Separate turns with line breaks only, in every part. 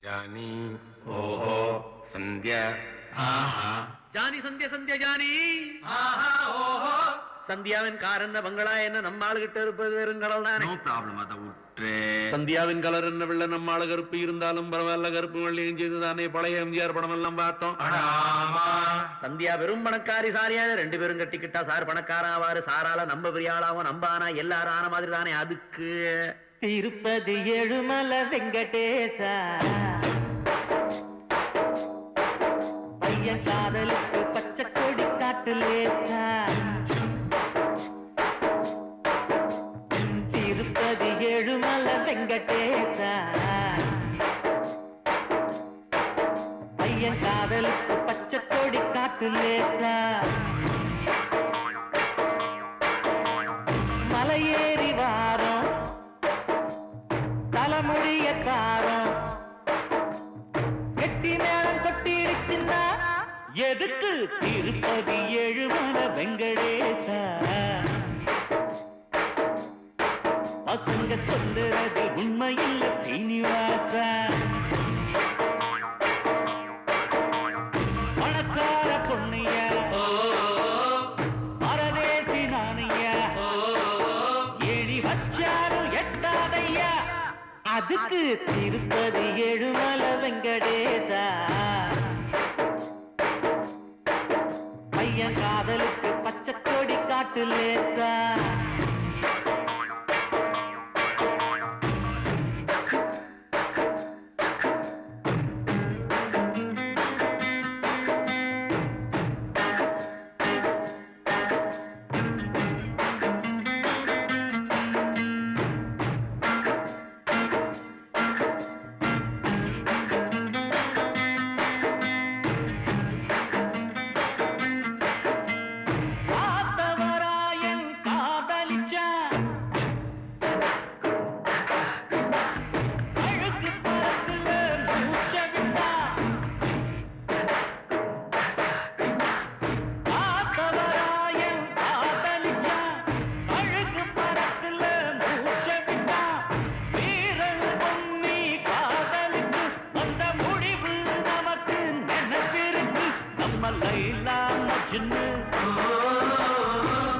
जानी ओहो संध्या आहा
जानी संध्या संध्या जानी
आहा ओहो
சந்தியாவின் கார் என்ன பங்களா என்ன நம்ம ஆளுகிட்ட இருப்பது வெறுங்கடல் தானே.
நோ ப்ராப்ளம் அதை விட்டு.
சந்தியாவின் கலர் என்ன வெள்ள நம்ம ஆளு கருப்பு இருந்தாலும் பரவாயில்ல கருப்பு வெள்ளையும் செய்து தானே பழைய எம்ஜிஆர் படம் எல்லாம் பார்த்தோம். சந்தியா வெறும் பணக்காரி சாரியான 2 பேரும் கட்டிக்கிட்டா சார் பணக்காரன் ஆவாரு சாரால நம்ம பெரிய ஆளாவும் நம்ம ஆனா எல்லாரும் ஆன மாதிரி தானே. அதுக்கு
திருப்பதி ஏழுமலை வெங்கடேசா பையன் காதலுக்கு பச்சை கொடி காட்டு லேசா. திருப்பதி ஏழுமலை வெங்கடேசா பையன் காதலுக்கு பச்சை கொடி காட்டு லேசா. மலையேறி வாரம் தலைமொழிய காரம் கெட்டி மேளம் கொட்டிருச்சுன்னா எதுக்கு திருப்பதி ஏழுமலை வெங்கடேசா. பசங்க சொல்லுறது உண்மையில்ல சீனிவாசா. பணக்கார பொண்ணையா பரதேசி நானையா ஏணி வச்சாரும் எட்டாதையா. அதுக்கு திருப்பதி ஏழுமலை வெங்கடேசா பையன் காதலுக்கு பச்சை கொடி காட்டு லேசா.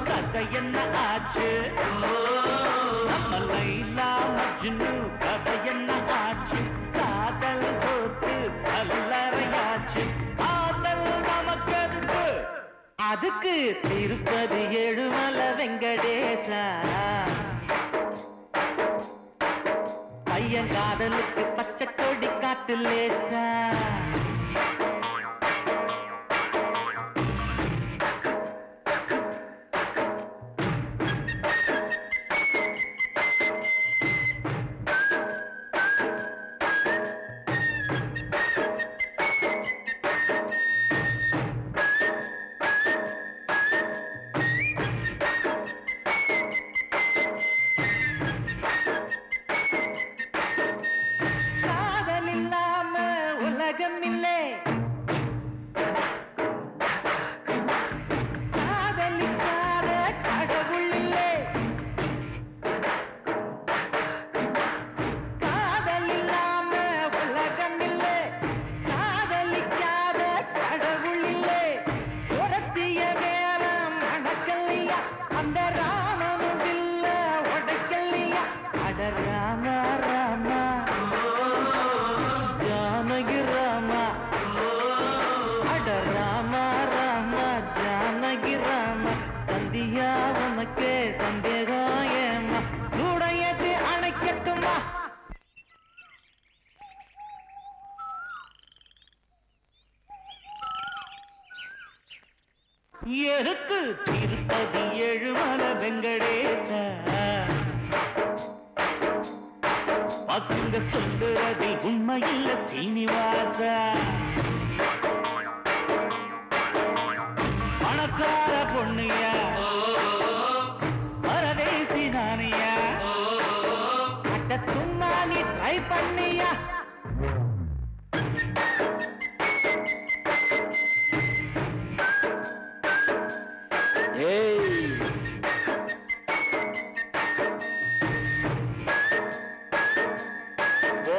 கதை என்ன ஆச்சு நம்ம லைலா மஜ்னு கதை என்ன ஆச்சு. காதல் போட்டு கல்லறையாச்சு காதல் நமக்கு அதுக்கு திருப்பதி ஏழுமலை வெங்கடேசா பையன் காதலுக்கு பச்சை கொடி காட்டு லேசா. எதுக்கு திருப்பதி ஏழுமலை வெங்கடேசா பசங்க சொல்லுறது உண்மையில்ல சீனிவாசா. பணக்கார பொண்ணையா பரதேசி நானையா அட்ட சும்மா நீ ட்ரை பண்ணியா.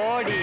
ஓடி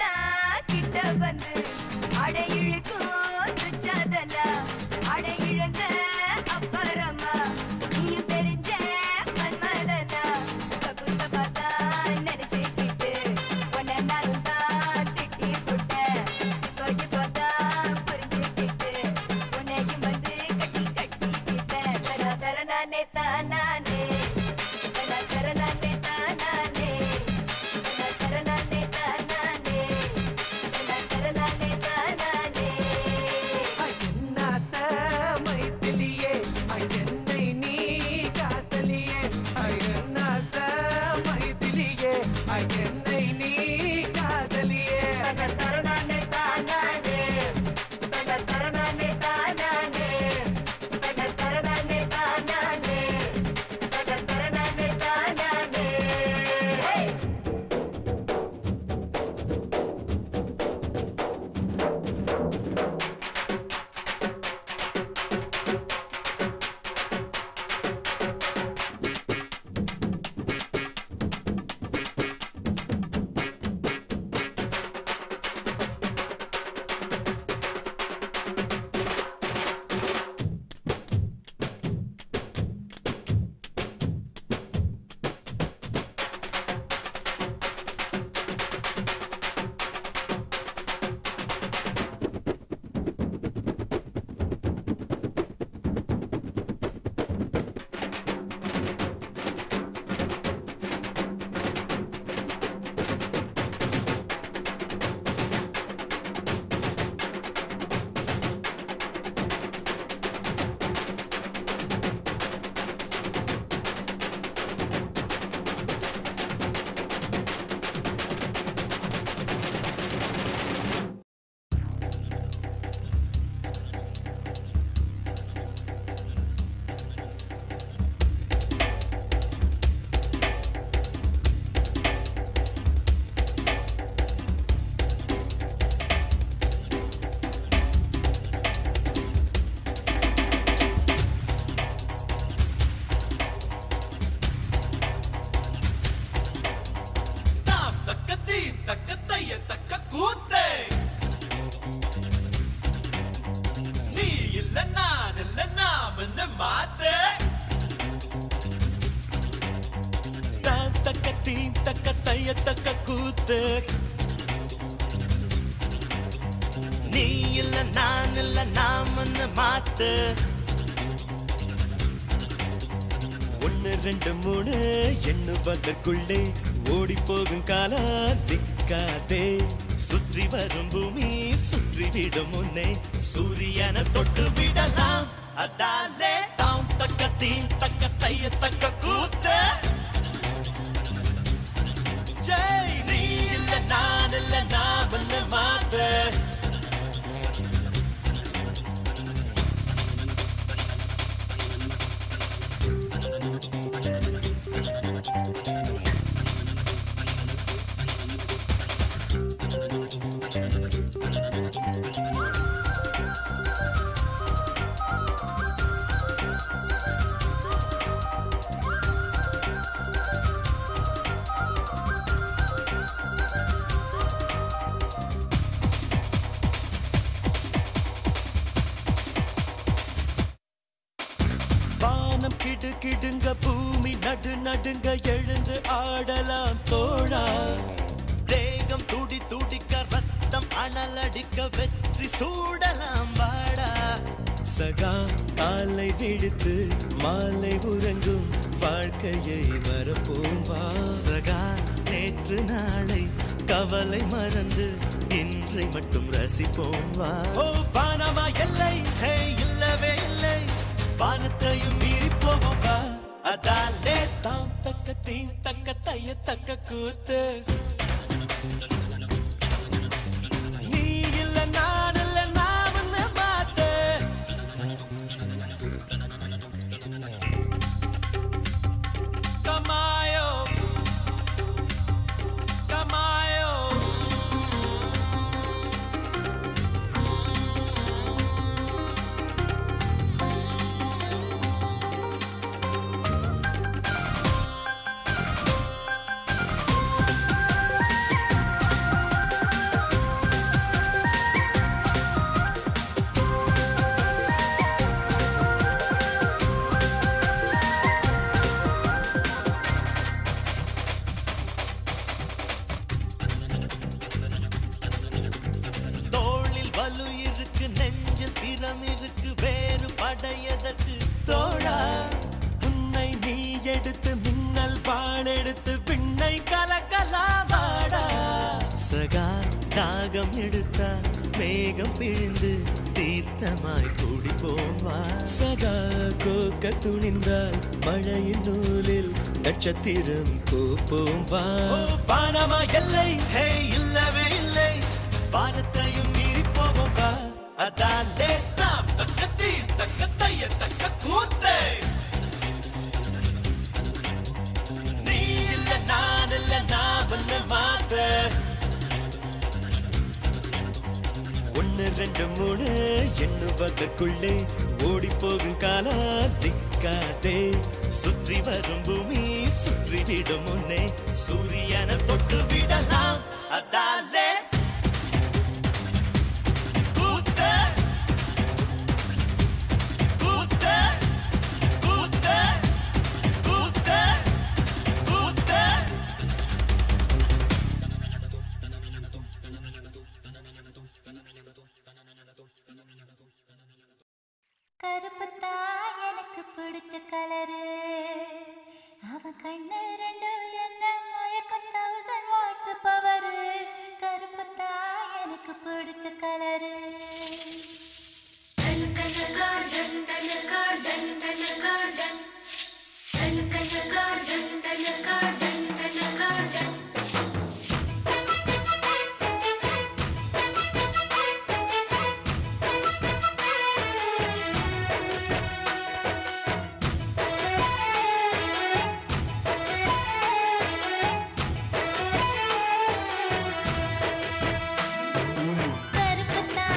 தான் கிட்ட வந்து அடை இழுக்கும் துச்சாதனா அடை இழந்த அப்புறமா நீயும் தெரிஞ்ச மன்மதனா தப்பு தப்பாத்தா நினைச்சுக்கிட்டு உன்னை நானும் தான் திட்டி போட்டேன் இப்போதான் புரிஞ்சுக்கிட்டு உன்னையும் வந்து கட்டி கட்டிக்கிட்டேன் தர தர நானே தானே தர நானே தானே
நீ இல்ல நான் இல்ல நாமன்னு மாத்து 1 2 3 எண்ணுவதற்குள்ளே ஓடி போகும் காலம் திக்காதே சுற்றி வரும் பூமி சுற்றி விடும் முன்னே சூரியனை தொட்டு விடலாம் அதாலே தாம் தக்க தீம் தக்க தைய தக்க கூத்து ஜெய் நீ இல்ல நான் இல்ல நாமன்னு மாத்து கிடு கிடுங்க பூமி நடு நடுங்க எழுந்து ஆடலாம் தோழா தேகம் துடி துடிக்க ரத்தம் அனலடிக்க வெற்றி சூடலாம் வாடா சகா காலை விடுத்து மாலை உறங்கும் வாழ்க்கையை மறப்போம் வா சகா நேற்று நாளை கவலை மறந்து இன்றை மட்டும் ரசிப்போம் வா ஓ பானமா எல்லை ஹே இல்லவே இல்லை வானத்தையும் மீறி போவோம் வா அதாலே தாம் தக்க தீம் தக்க தைய தக்க கூத்து நீ இல்ல நான் இல்ல நான் உன்னை மாத்து கமாயோ கமாயோ வலு இருக்கு நெஞ்சில் திறம் இருக்கு வேறு படையதற்கு தோழா உன்னை நீ எடுத்து மின்னல் வாழெடுத்து விண்ணை கலக்கலா வாடா சகா தாகம் எடுத்தா மேகம் பிழிந்து தீர்த்தமாய் கூடி போவா சகா கோக்க துணிந்தால் மழையின் நூலில் நட்சத்திரம் கோப்போம் வா பானமா எல்லை ஹே இல்லவே இல்லை வானத்தையும் மீறி போவோம் வா அதாலே நாம் தக்கத்தி தக்கத்தைய தக்க கூத்தே நீ இல்ல நான் இல்ல நான் பண்ண மாத்த 1 2 3 எண்ணுவதற்குள்ளே ஓடி போகும் காலா திக்காதே சுற்றி வரும் பூமி சுற்றி விடும் முன்னே சூரியனை தொட்டு விடலாம் அதாலே கூத்தே கூத்தே கூத்தே கூத்தே கூத்தே
கருப்புத்தா எனக்கு பிடிச்ச கலரு அவன் கண்ணு ரெண்டு என்ன மயக்கம் 1000 வாட்ஸ் பவரு கருப்புத்தா எனக்கு பிடிச்ச colour கருப்புத்தா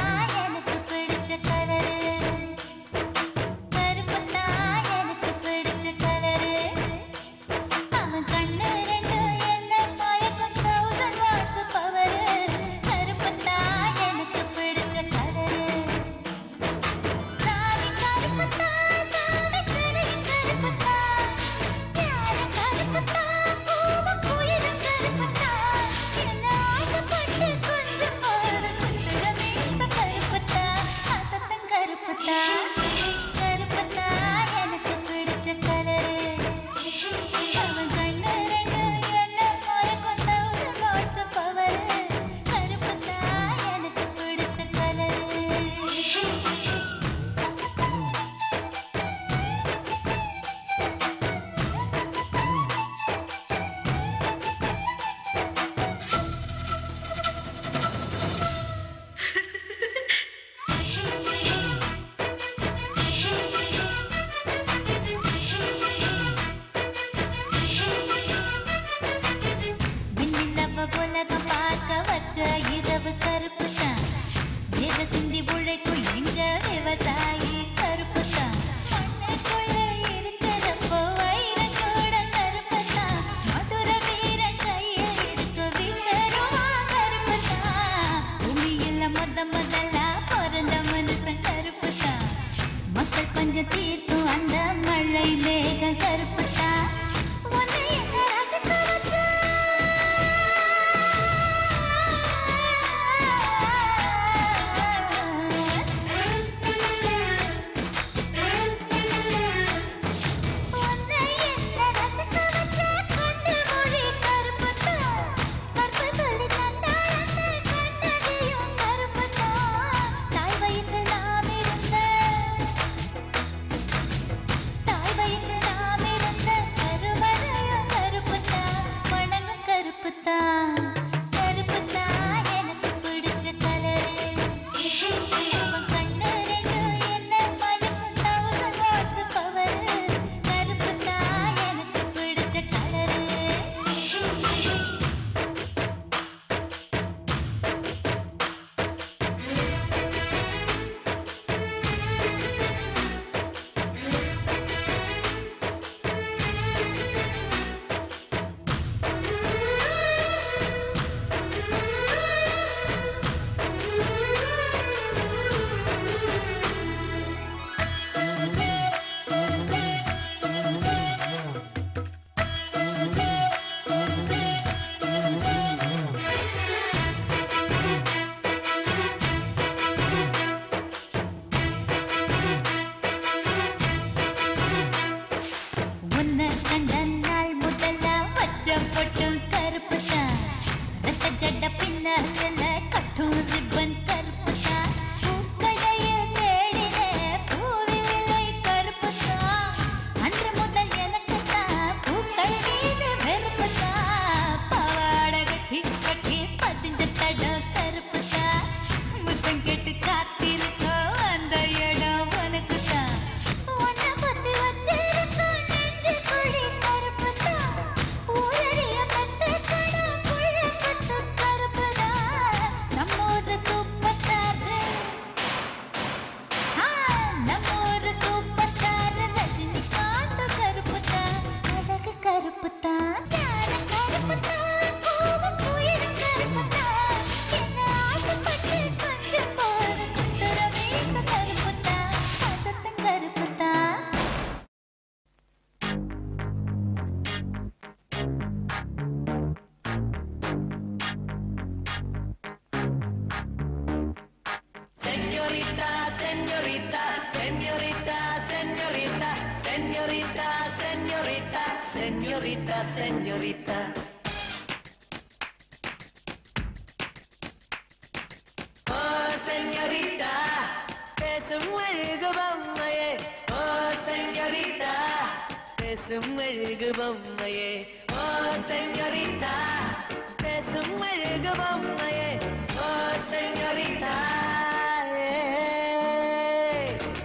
señorita, señorita, señorita, señorita, señorita, señorita, señorita, señorita. Oh, señorita, பேசும் அழகு பொம்மையே. Oh, señorita, பேசும் அழகு பொம்மையே. Oh, señorita, பேசும் அழகு பொம்மையே. Oh, señorita.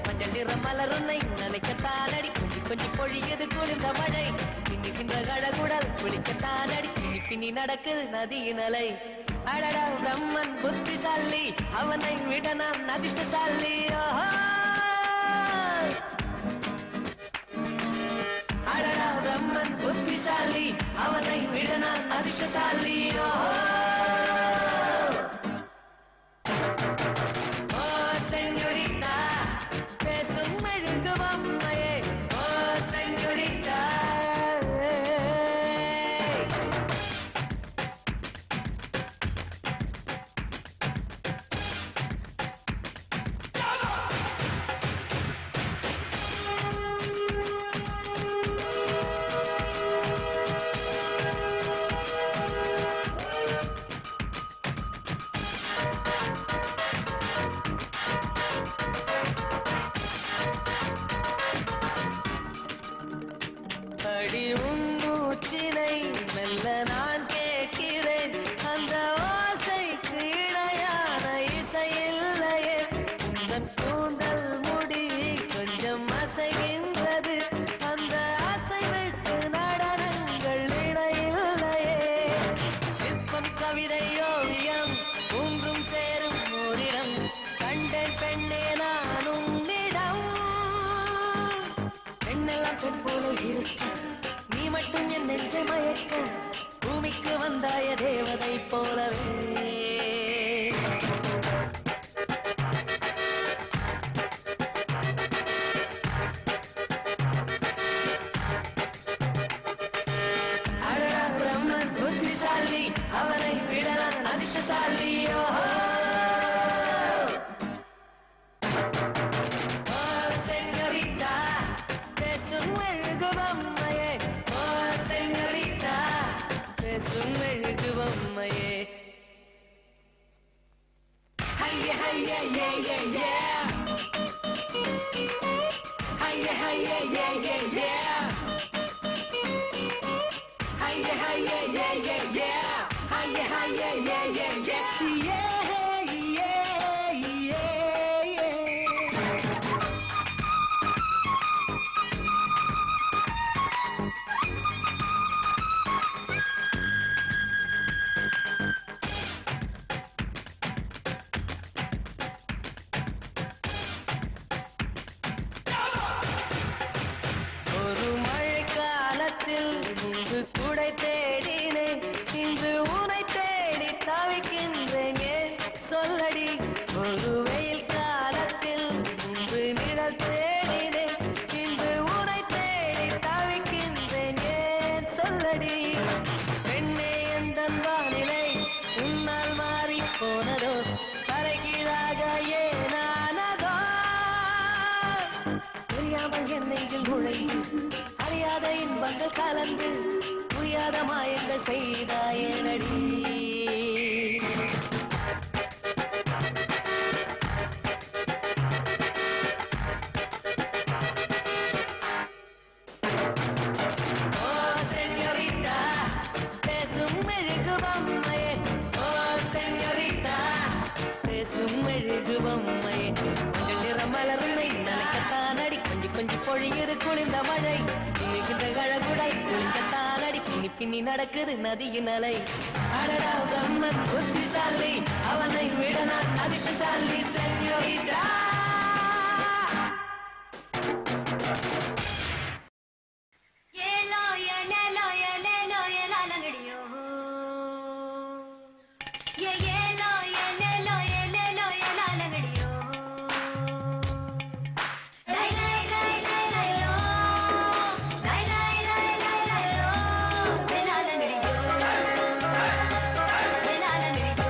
மஞ்சள் நிற மலர் உன்னை நினைக்கத்தானடி, கொஞ்சி கொஞ்சி பொழியது குளிர்ந்த மழை. பின்னுகின்ற கழகுடல் குளிக்கத்தானடி, பின்னி பின்னி நடக்குது நதியின் அலை. அடடா பிரம்மன் புத்திசாலி, அவனை விட நான் அதிர்ஷ்டசாலி. அடடா பிரம்மன் புத்திசாலி, அவனை விட நான் அதிர்ஷ்டசாலி. ஓ செஞ்சோரிட்டா, பேசும் அழகு பொம்மையே. ஓ செஞ்சோரிட்டா. அடி உன் மூச்சினை மெல்ல நான் கேட்கிறேன், அந்த ஓசைக்கு இணையான இசையில்லையே. உந்தன் கூந்தல் முடி கொஞ்சம் அசைகின்றது, அந்த அசைவுக்கு நடனங்கள் இணையில்லையே. சிற்பம் கவிதை ஓவியம் ஒன்றும் சேரும் ஓரிடம், கண்டேன் பெண்ணே நான் உன்னிடம். பெண்ணெல்லாம் பெண் போல இருக்க, நீ மட்டும் என் நெஞ்சை மயக்க, பூமிக்கு வந்தாய தேவதை போலவே. அடடா பிரம்மன் புத்திசாலி, அவனை விட நான் அதிர்ஷ்டசாலி. செஞ்சோரிட்டா, பேசும் அழகு பொம்மையே. ஓ செஞ்சோரிட்டா, பேசும் அழகு பொம்மையே. ஹைய ஹைய ஏ ஏ ஏ, ஹைய ஹைய ஏ ஏ ஏ, ஹைய ஹைய ஏ ஏ ஏ, ஹைய ஹைய ஏ ஏ ஏ, ஏ ஏ ஏ ஏ. ஒரு மழைக்காலத்தில் முன்பு குடை தேடினேன், இன்று உனை தேடி தவிக்கின்றேன், ஏன் சொல்லடி. ஒரு வெயில் காலத்தில் முன்பு நிழல் தேடினேன், இன்று உனை தேடி தவிக்கின்றேன், ஏன் சொல்லடி. பெண்ணே எந்தன் வானிலை உன்னால் மாறி போனதோ, தலைகீழாக ஏனானதோ. தெரியாமல் என்னையில் நுழைந்து, அறியாத இன்பங்கள் கலந்து, புரியாத மாயங்கள் செய்தாயனடி. ஓ செஞ்சோரிட்டா, பேசும் அழகு பொம்மையே. ஓ செஞ்சோரிட்டா, பேசும் அழகு பொம்மையே. மஞ்சள் நிற மலருமை நினைக்கத்தானடி, கொஞ்சி கொஞ்சி பொழியுது குளிர்ந்த மழை. இழுகின்ற கழகுடை குளிக்கத்தானடி, பின்னி பின்னி நடக்குது நதியின் அலை. அடடா பிரம்மன் புத்திசாலி, அவனை விட நான் அதிர்ஷ்டசாலி. செஞ்சோரிட்டா.
ஏலோ ஏலேலோ ஏலேலோ ஏலாலங்கடியோ, ஏலோ ஏலேலோ ஏலேலோ ஏலாலங்கடியோ. லை லை லை லை லைலோ, லை லை லை லை லைலோ, ஏலாலங்கடியோ, ஏலாலங்கடியோ.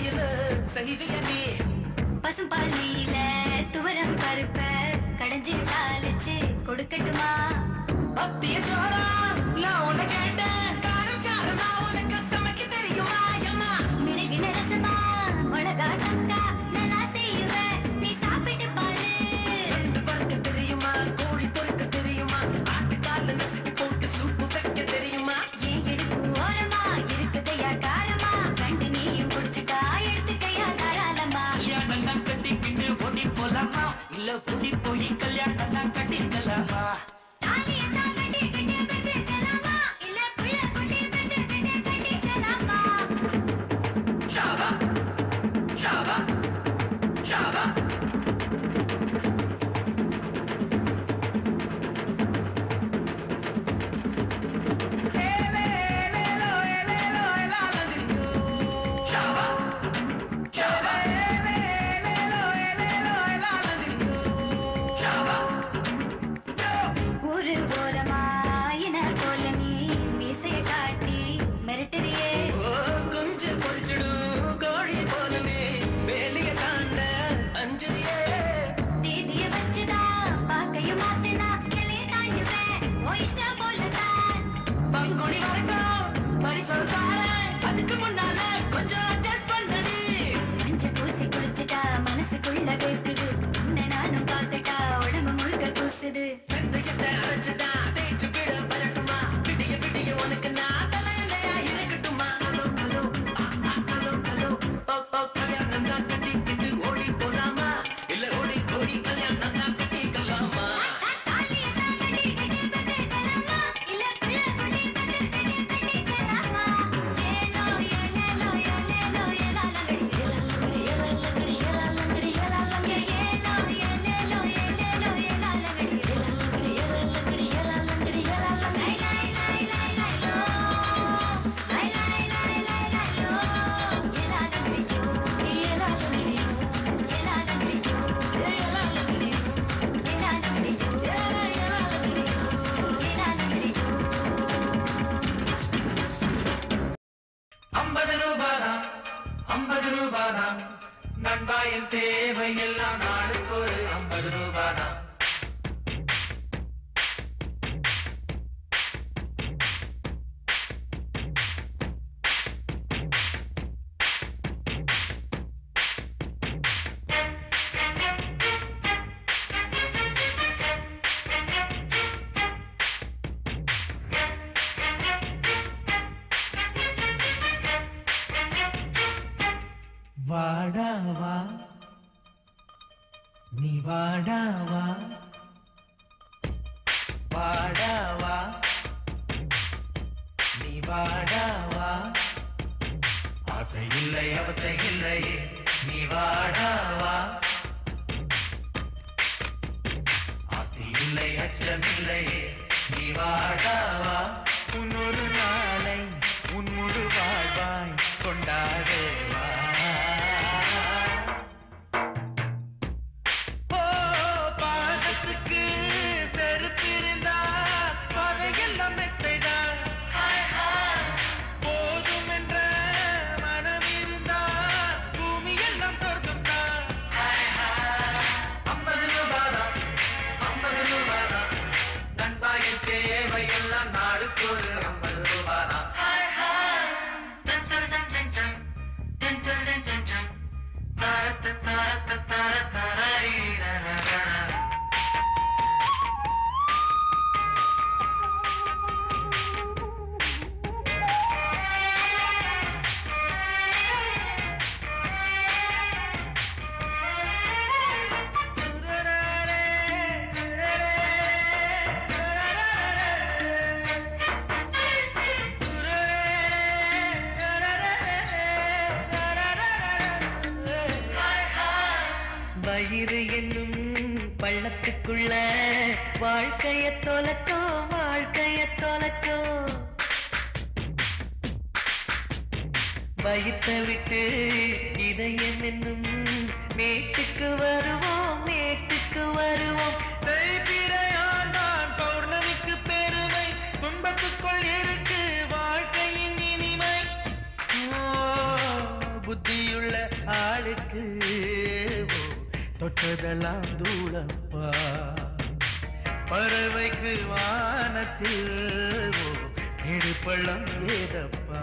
சமையல செய்தியனே
பசும்பால் நெய்யில துவரம் பருப்ப கடைஞ்சி தாளிச்சு கொடுக்கட்டுமா
பத்திய சோறா நான் உன்னை கேட்டேன் காரச்சாரமா உனக்கு சமைக்க தெரியுமா அம்மா
மிளகின ரசமா மிளகா கக்கா நல்லா செய்வேன் நீ சாப்பிட்டு பாரு
ரெண்டு வறுக்க தெரியுமா கோழி பொறுக்க தெரியுமா ஆட்டுக்கால நசுக்கி போட்டு சூப்பு வைக்க தெரியுமா
ஏன் எடுப்பு ஓரமா இருக்குதையா காரமா கண்டு நீயும் குடிச்சுட்டா எடுத்துக்கையா தாராளமா
கல்யாணம் தான் கட்டிக்கிட்டு ஓடி போலாமா இல்ல கூடி போய் கல்யாணம் தான் கட்டிக்கலாமா
தாலியத்தான் கட்டிக்கிட்டு பெற்றுக்கலாமா இல்ல புள்ள குட்டி பெற்றுக்கிட்டு கட்டிக்கலாமா
ஷாபா ஷாபா ஷாபா
ஒரு ஓரமா இன போல நீ மீசைய காட்டி மிரட்டுறியே
கொஞ்சம் பொடிச்சிடும் கோழி போலனே வேலிய தாண்ட அஞ்சலியே
தேதிய வச்சுதான் பாக்கையும் மாத்தினா கிளிய தாண்டுவேன் ஓ இஷ்டம் போலதான்
பங்குனி வரட்டும் பரிசல் தாரேன் அதுக்கு முன்னால கொஞ்சம் அட்ஜஸ்ட் பண்ணடி
மஞ்ச பூசி குளிச்சுட்டா மனசுக்குள்ள வேர்க்குது உன்னை நானும் பார்த்துட்டா உடம்பு முழுக்க கூசுது
வெந்தயத்தை அரைச்சுட்டா தேய்ச்சு விட வரட்டுமா விடிய விடிய உனக்கு நான் தலையிலையா இருக்கட்டுமா ஹலோ ஹலோ ஹலோ ஹலோ ஓ கல்யாணம் தான் கட்டிக்கிட்டு ஓடி போலாமா இல்ல ஓடி போய் கல்யாணம் தான் கட்டிக்கலாமா
தாலியத்தான் கட்டிக்கிட்டு பெற்றுக்கலாமா இல்ல புள்ள குட்டி பெற்றுக்கிட்டு கட்டிக்கலாமா ஏலோ ஏலேலோ ஏலேலோ ஏலாலங்கடி ஏலாலங்கடி ஏலாலங்கடி ஏலாலங்கடி ஏலாலங்கடி ஏலோ ஏலேலோ ஏலேலோ ஏலாலங்கடி ஏலாலங்கடி ஏலாலங்கடி ஏலாலங்கடி ஏலாலங்கடி லை லை லை லை லோ லை லை லை லை லை லோ ஏலாலங்கடி ஏலாலங்கடி ஏலாலங்கடி ஏலாலங்கடி
ரூபாதான் நண்பாயின் தேவையெல்லாம் நாளுக்கு ஒரு 50 ரூபாதான்
வாடாவா நீ வாடாவா வாடாவா நீ வாடாவா ஆசை இல்லை அவசை இல்லையே நீ வாடாவா ஆசை இல்லை அச்சமில்லையே நீ வாடாவா உன்னொரு நாளை உன் முழு வாழ்வாய் கொண்டாடவா பாதத்துக்கு செருப்பிருந்தா பதையெல்லாம் மெத்தைதான் போதும் என்ற மனம் இருந்தா பூமி எல்லாம் சொர்க்கம்தான்
50 ரூபாதான் 50 ரூபாதான் நண்பாயின் தேவையெல்லாம் நாளுக்கு ஒரு 50 ரூபாதான்
வயிறு என்னும் பள்ளத்துக்குள்ள வாழ்க்கைய தொலைச்சோம் வாழ்க்கைய தொலைச்சோம் வயிற்றை விட்டு இதயம் என்னும் மேட்டுக்கு வருவோம் மேட்டுக்கு வருவோம் தேய்பிரையாண்டான் பௌர்ணமிக்கு பெருமை துன்பத்துக்குள் இருக்கு வாழ்க்கையின் இனிமை புத்தியுள்ள தொட்டதெல்லாம் தூளப்பா பறவைக்கு வானத்தில் நெருப்பள்ளம் ஏதப்பா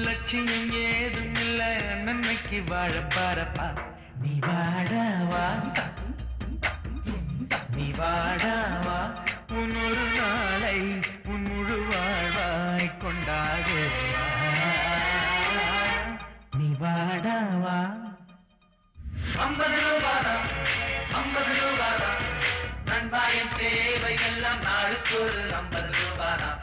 லட்சியம் ஏதும் இல்ல நன்மைக்கு வாழ பாரப்பா நீ வாடாவா நீ வாடாவா உன்னொரு நாளை உன் முழு வாழ்வாய் கொண்டாடுவா நீ வாடாவா 50 ரூபாதான் 50 ரூபாதான் நண்பாயின் தேவையெல்லாம் நாளுக்கு ஒரு 50 ரூபாதான்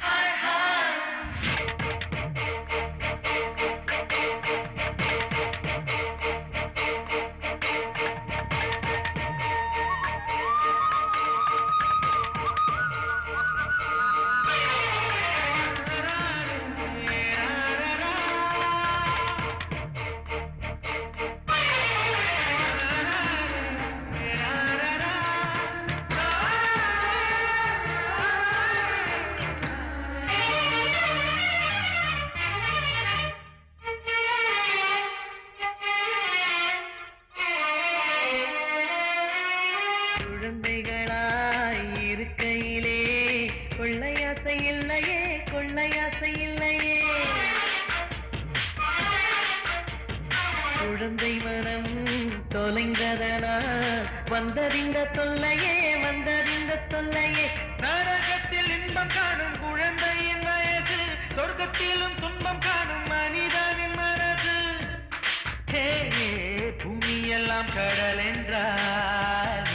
குழந்தை மனம் தொலைந்ததனா வந்தறிந்த தொல்லையே நரகத்தில் இன்பம் காணும் குழந்தையின் வயது சொர்க்கத்திலும் துன்பம் காணும் மனிதனின் மனது பூமியெல்லாம் கடல் என்றால்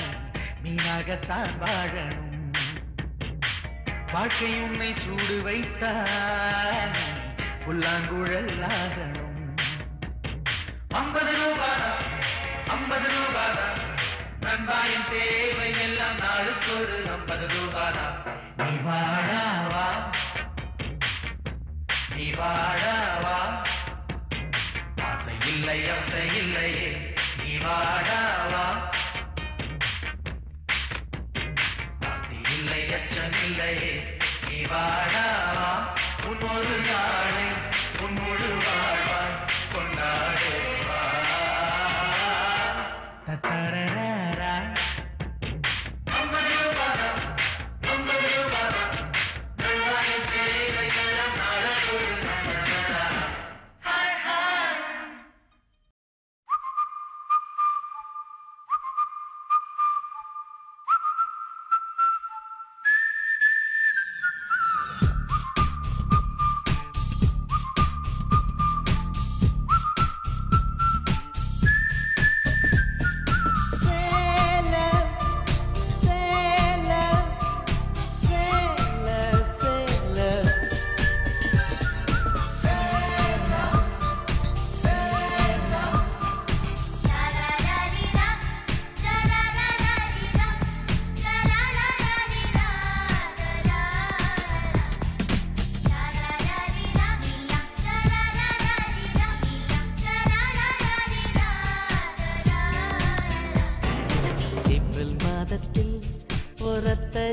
மீனாகத்தான் வாழணும் வாழ்க்கை உன்னை சூடு வைத்தால் புல்லாங்குழல் ஆகணும் 50 ரூபாதான் 50 ரூபாதான் நண்பாயின் தேவை எல்லாம் நாளுக்கு ஒரு 50 ரூபாதான் நீ வாடாவா நீ வாடாவா ஆசை இல்லை அசை இல்லையே நீ வாடாவா ஆசை இல்லை அச்சம் இல்லையே நீ வாடாவா உன் ஒரு நாளை உன் முழு வாழ்வாய் கொண்டாடுவா தரரரா 50 ரூபாதான் 50 ரூபாதான் நண்பாயின் தேவையெல்லாம் நாளுக்கு ஒரு 50 ரூபாதான் ஹாய் ஹாய்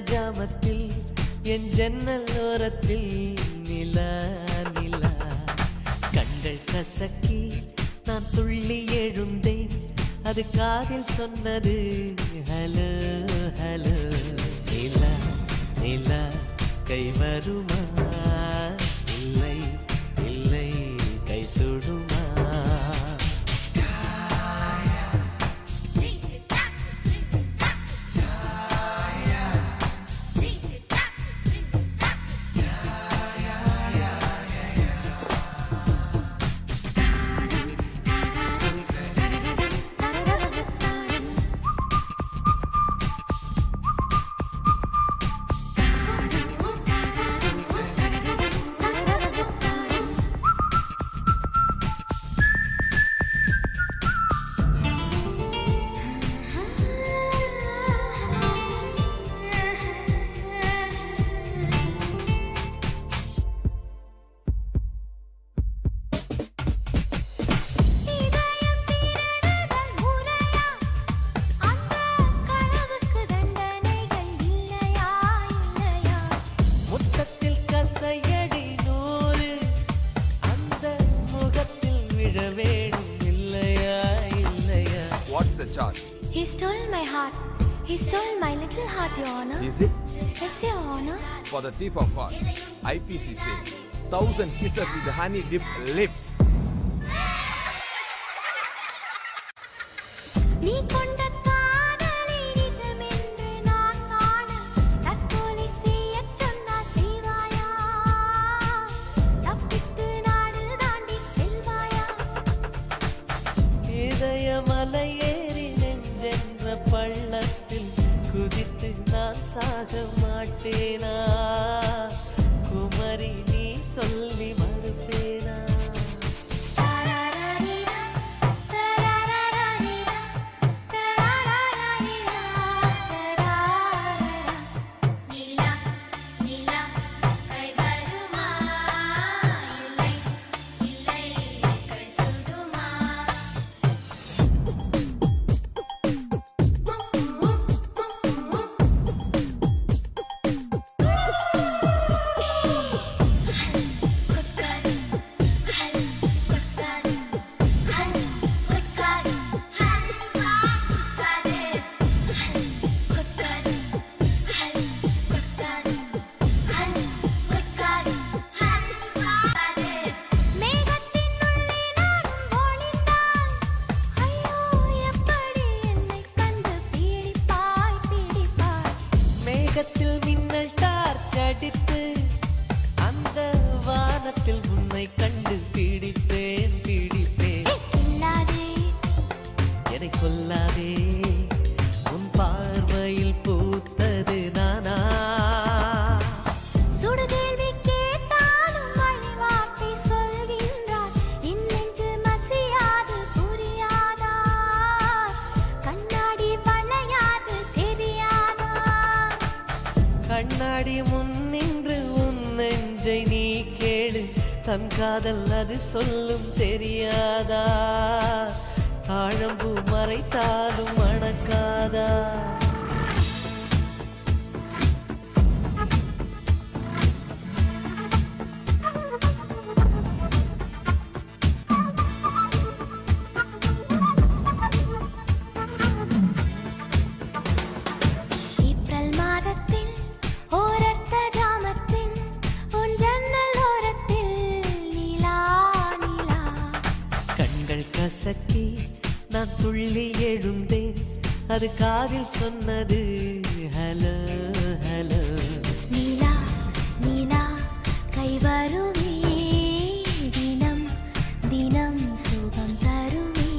ஜாமத்தில் என் ஜன்னல் ஓரத்தில் நிலா நிலா கண்கள் கசக்கி நான் துள்ளி எழுந்தேன் அது காதில் சொன்னது ஹலோ ஹலோ நிலா நிலா கை வருமா இல்லை இல்லை கை சுடுமா
charge.
He stole my heart. He stole my little heart, Your Honor.
Is it?
Yes, Your Honor.
For the thief of hearts, IPC says 1,000 kisses with honey dipped lips.
நீ கொண்ட காதலை நிஜமென்று நான் காண தற்கொலை செய்யச் சொன்னால் செய்வாயா? தப்பித்து நாடு தாண்டி செல்வாயா?
இதயமலை ஏறி நெஞ்சென்ற பள்ளத்தில் குதித்து நான் சாக மாட்டேனா? குமரி நீ சொல்லி மறுப்பேனா? மேகத்தில் மின்னல் டார்ச் அடித்து அந்த வானத்தில் உன்னை கண்டு பிடிப்பேன் பிடிப்பேன். என்னை கொல்லாதே, உன் பார்வையில் பூத்தது நானா?
சுடுகேள்வி கேட்டாலும் மழை வார்த்தை சொல்கின்றார். என் நெஞ்சு மசியாது புரியாதா? கண்ணாடி வளையாது தெரியாதா?
கண்ணாடி முன் நின்று உன் நெஞ்சை நீ கேளு, தன் காதல் அது சொல்லும் தெரியாதா? தாழம்பூ மறைத்தாலும் மணக்காதா?
ஏப்ரல் மாதத்தில் ஓரர்த்த ஜாமத்தில் உன் ஜன்னல் ஓரத்தில் நிலா நிலா.
கண்கள் கசக்கி நான் துள்ளி எழுந்தேன், அது காதில் சொன்னது ஹலோ ஹலோ.
நிலா நிலா கை வருமே, தினம் தினம் சுகம் தருமே.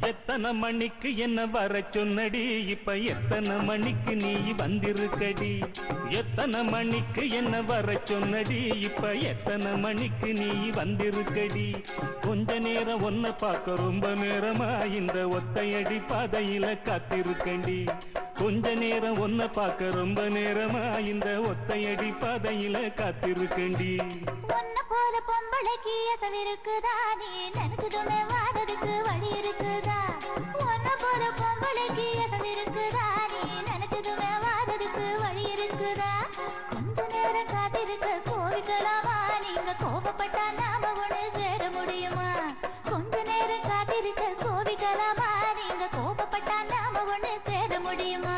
எத்தனை மணிக்கு என்ன வர சொன்னடி, இப்ப எத்தனை மணிக்கு நீ வந்திருக்கடி? எத்தனை மணிக்கு என்ன வர சொன்னடி, இப்ப எத்தனை மணிக்கு நீ வந்திருக்கடி? கொஞ்ச நேரம் ஒன்ன பார்க்க ரொம்ப நேரமா இந்த ஒத்தையடி பாதையில காத்திருக்கண்டி. கொஞ்ச நேரம் ஒன்ன பார்க்க ரொம்ப நேரமா இந்த ஒத்தையடி பாதையில காத்திருக்கண்டி.
உன்ன போல பொம்பளைக்கு எசவிருக்குதா? நீ நினைச்சதுமே வாரதுக்கு வழி இருக்குதா? உன்ன போல பொம்பளைக்கு எசவிருக்குதா? நீ நினைச்சதுமே வாரதுக்கு வழி இருக்குதா? கொஞ்ச நேரம் காத்திருக்க கோவிக்கலாமா? நீங்க கோபப்பட்டா நாம ஒண்ணு சேர முடியுமா? கொஞ்ச நேரம் காத்திருக்க கோவிக்கலாமா? நீங்க கோபப்பட்டா நாம ஒண்ணு சேர முடியுமா?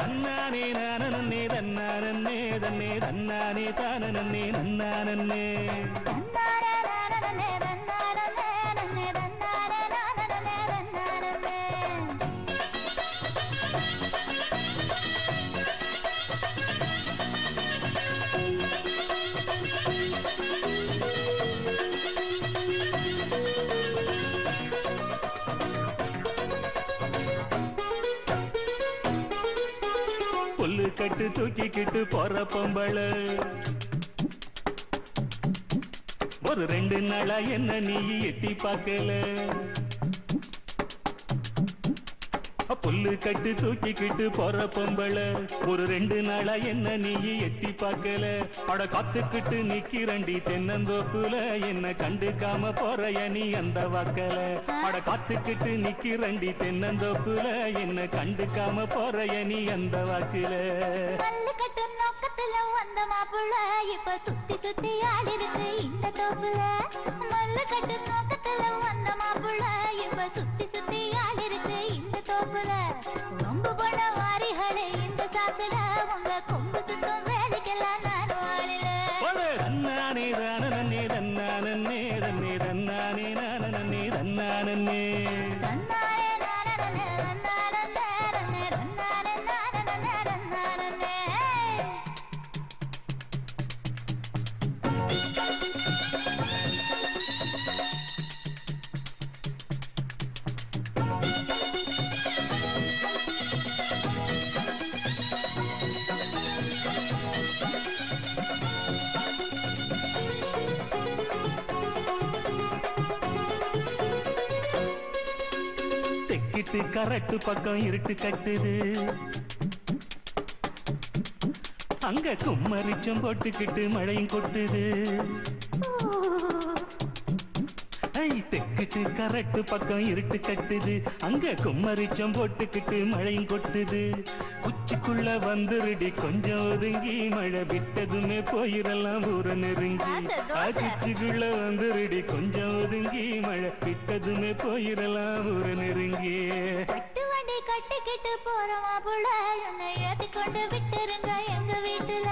தன்னானே நானே தன்னானே தன்னே தன்னானே தானே நன்னானே. புல்லு கட்டு தூக்கிக்கிட்டு போற பொம்பள ஒரு 2 நாளா என்ன நீ எட்டி பார்க்கல புல்லு கட்டு தூக்கிக்கிட்டு போற பொம்பள ஒரு 2 நாளா என்ன நீ எட்டி பார்க்கல அட காத்துக்கிட்டு நிக்கிறண்டி தென்னந்தோப்புல என்ன கண்டுக்காம போறைய நீ அந்த வாக்கல அட காத்துக்கிட்டு நிக்கிறண்டி தென்னந்தோப்புல என்ன கண்டுக்காம போறைய நீ அந்த வாக்குல
மல்லு கட்டு நோக்கத்துல வந்த மாப்புள்ள இப்ப சுத்தி சுத்தி ஆடிருக்கு இந்த தோப்புல மல்லு கட்டு நோக்கத்துல வந்த மாப்புள்ள இப்ப சுத்தி சுத்தி ஆடிருக்கு இந்த தோப்புல ரொம்ப பண வாரிகளே இந்த சாத்துல உங்க கொம்பு சுத்தம் வேலைக்கெல்லாம் நான் வாழில
தன்னானே தானே தன்னானே தன்னே தன்னானே நானே தன்னானே
தன்னானே நானே தன்னானே தன்னானே நானே தன்னானே
தெக்கிட்டு கரட்டு பக்கம் இருட்டு கட்டுது அங்க கும்மரிச்சம் போட்டுக்கிட்டு மழையும் கொட்டுது தெக்கிட்டு கரட்டு பக்கம் இருட்டு கட்டுது அங்க கும்மரிச்சம் போட்டுக்கிட்டு மழையும் கொட்டுது உச்சிக்குள்ள வந்துருடி கொஞ்சம் ஒதுங்கி மழை விட்டதுமே போயிடலாம் ஊர நெருங்கி உச்சிக்குள்ள வந்துருடி கொஞ்சம் ஒதுங்கி மழை விட்டதுமே போயிடலாம் ஊர நெருங்கி
கட்டு வண்டி கட்டிக்கிட்டு போறோமா புள்ள என்னை ஏத்தி கொண்டு விட்டுருங்க எங்க வீட்டுல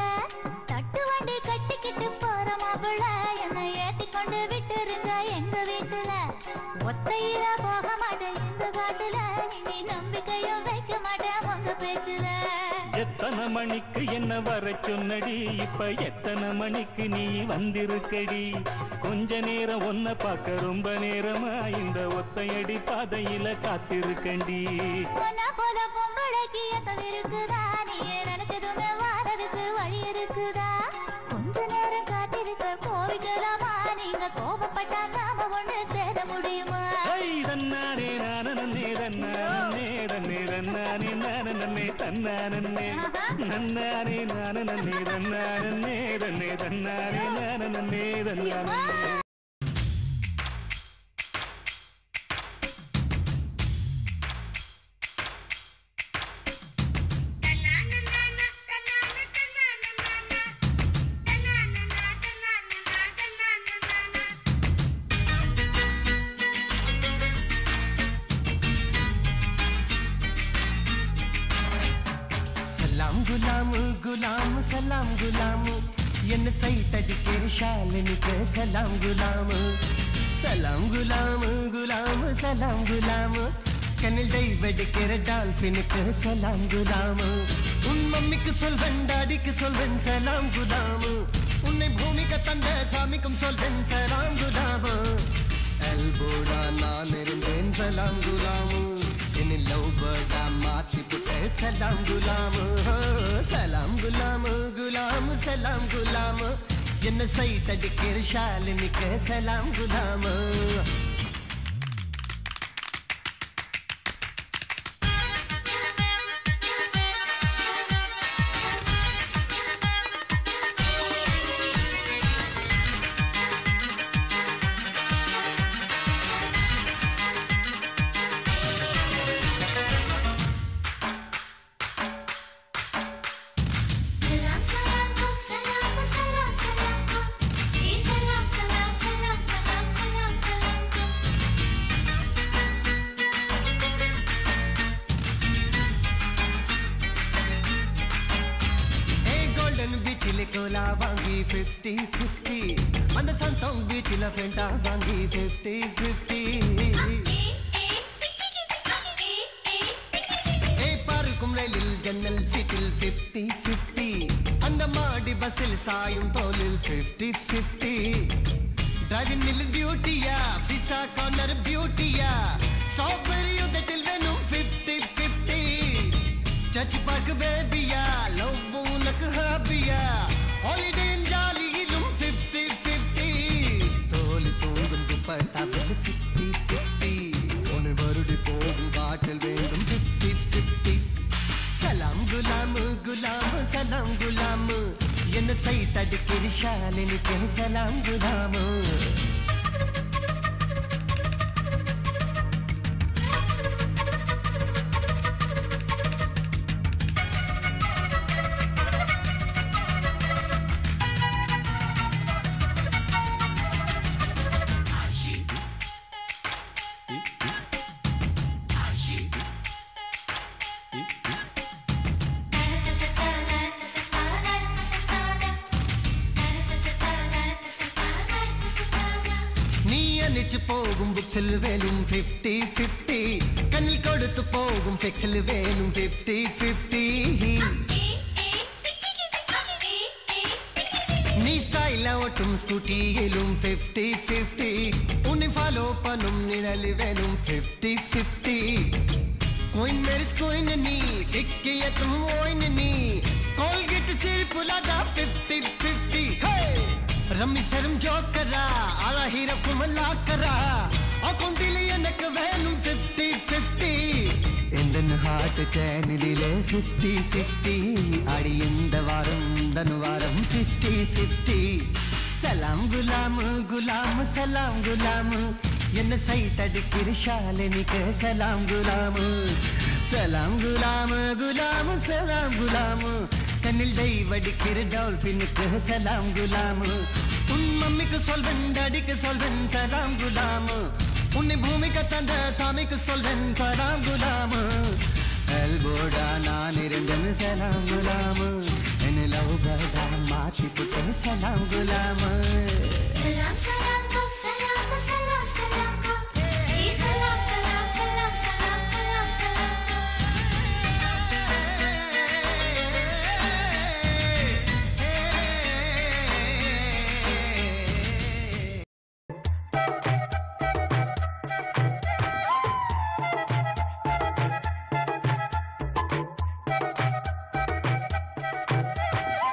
தட்டு வண்டி கட்டிக்கிட்டு போறோமா புள்ள என்னை ஏத்தி கொண்டு விட்டுருங்க எங்க வீட்டுல ஒத்தையில போக மாட்டேன் இந்த காட்டுல நீ நம்பிக்கையும் வைக்க மாட்டேன் உங்க பேச்சுல
எத்தனை மணிக்கு என்ன வர சொன்னடி இப்ப எத்தனை மணிக்கு நீ வந்திருக்கடி கொஞ்ச நேரம் ஒன்ன பார்க்க ரொம்ப நேரமா இந்த ஒத்தையடி பாதையில காத்திருக்கண்டி
போல பொம்பளைக்கு எத்தனை இருக்குதா நீ நினைச்சதுமே வாரதுக்கு வழி இருக்குதா கொஞ்ச நேரம் காத்திருக்க போய்க்கலாமா நீங்க கோபப்பட்டா நாம ஒண்ணு சேர முடியுமா
தன்னானே நானே தன்னானே தன்னே தன்னானே நானே தன்னானே நன்னானே நானே தன்னானே தன்னே தன்னானே நானே தன்னானே
गुलाम गुलाम सलाम गुलाम என்ன சைட் அடிக்கிற ஷாலினிக்கு சலாம் குலாம் சலாம் குலாம் குலாம் சலாம் குலாம் கண்ணில் டைவடிக்கிற டால்பினுக்கு சலாம் குலாம் உன் மம்மிக்கு சொல்வன் டாடிக்கு சொல்வன் சலாம் குலாம் உன்னை பூமிக்கு தந்த சாமிக்கும் சொல்வன் சலாம் குலாம் எல்போடா நான் இருந்தேன் சலாம் குலாம் என்னில் லவ் பேர்டா மாற்றி புட்ட சலாம் குலாம் சலாம் குலாம் குலாம் சலாம் குலாம் என்ன சைட் அடிக்கிற ஷாலினிக்கு சலாம் குலாம் कोला वांगी 50-50 அந்த சந்தோங் பீச்சில ஃபெண்டா வாங்கி 50-50 ஏய் பார்க்கும் ரயிலில் ஜன்னல் சீட்டில் 50-50 அந்த மாடி பஸ்ஸில் சாயும் தோலில் 50-50 டிரைவிங்கில் டியூட்டியா விசா கார்னர் பியூட்டியா ஸ்ட்ராபெரி உதட்டில் வேணும் 50-50 சர்ச் பார்க் பேபியா லவ் உனக்கு ஹாபியா ஹாலிடே ஜாலியிலும் 50-50 शालिनी के सलाम गुलामो போகும் புக்ஸில் வேலும் 50-50 கண்ணில் கொடுத்து போகும் ஃபிக்ஸில் வேலும் 50-50 நீ ஸ்டைலா ஓட்டும் ஸ்கூட்டியிலும் 50-50 உன்னை ஃபாலோ பண்ணும் நிழலில் வேலும் 50-50 கோயின் மேரிஸ் கோயின் நீ டிக்கியத்தும் ஓயின் நீ கோல்கேட் சிரிப்புலதா 50-50 रम्मी सरम जोकरा आला हीरा कुमला करा अकाउंटिले எனக்கு வேணும் 50-50 எந்தன் ஹார்ட் சேனலிலே 50-50 அடி இந்த வாரம் தனுவாரம் 50-50 சலாம் குலாம் குலாம் சலாம் குலாம் என்ன சைட் அடிக்கிற ஷாலினிக்கு சலாம் குலாம் சலாம் குலாம் குலாம் சலாம் குலாம் கண்ணில் டைவடிக்கிற டால்ஃபினுக்கு சலாம் குலாம் உன் மம்மிக்கு சொல்வன் டாடிக்கு சொல்வன் சலாம் குலாம் உன்னை பூமிக்கு தந்த சாமிக்கு சொல்வன் சலாம் குலாம் எல்போடா நான் இருந்தன் சலாம் குலாம் என்ன லவ் பர்டா மாற்றி புட்ட சலாம் குலாம்
सलाम सलाम को सलाम सलाम सलाम को ये सलाम सलाम सलाम सलाम सलाम सलाम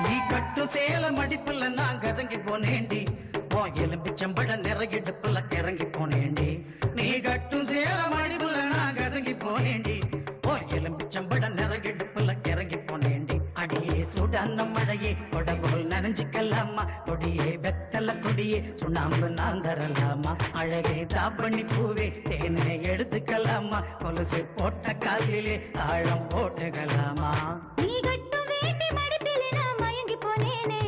நீ கட்டு சேல மடிப்புல நான் கதங்கி போனேண்டி ஓ எலும்பிச்சம்பட நிறையிடுப்புல கிறங்கி போனேண்டி நீ கட்டு சேல மடிப்புல நான் கதங்கி போனேண்டி ஓ எலும்பிச்சம்பட நிறையிடுப்புல கிறங்கி போனேண்டி அடியே சுடான மழையே கொடபோல் நனைஞ்சிக்கலாமா கொடியே வெத்தல கொடியே சுண்ணாம்பு நான் தரலாமா அழகே தாப்பண்ணி பூவே தேனை எடுத்துக்கலாமா கொலுசு போட்ட காலிலே தாழம் போட்டுக்கலாமா
நீ கட்டு வேட்டி மடிப்பிலே நான் மயங்கி போனேனே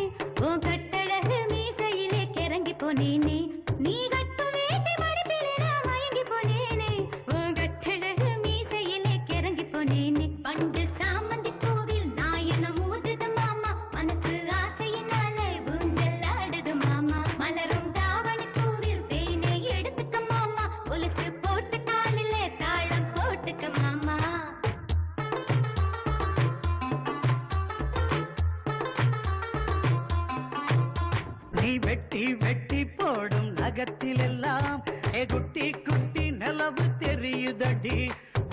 ஓ கட்டழகு மீசையிலே கிறங்கி போனேனே நீ கட்டு வேட்டி மடிப்பிலே நான் மயங்கி போனேனே ஓ கட்டழகு மீசையிலே கிறங்கி போனேனே பண்டு சாமந்தி பூவில் நாயனம் ஊதுது மாமா மனசு ஆசையினாலே ஊஞ்சல் ஆடுது மாமா மலரும் தாவணி பூவில் தேனை எடுத்துக்க மாமா கொலுசு போட்டு காலிலே தாளம் போட்டுக்க மாமா
நீ வெட்டி வெட்டி போடும் நகத்திலெல்லாம் ஏ குட்டி குட்டி நிலவு தெரியுதடி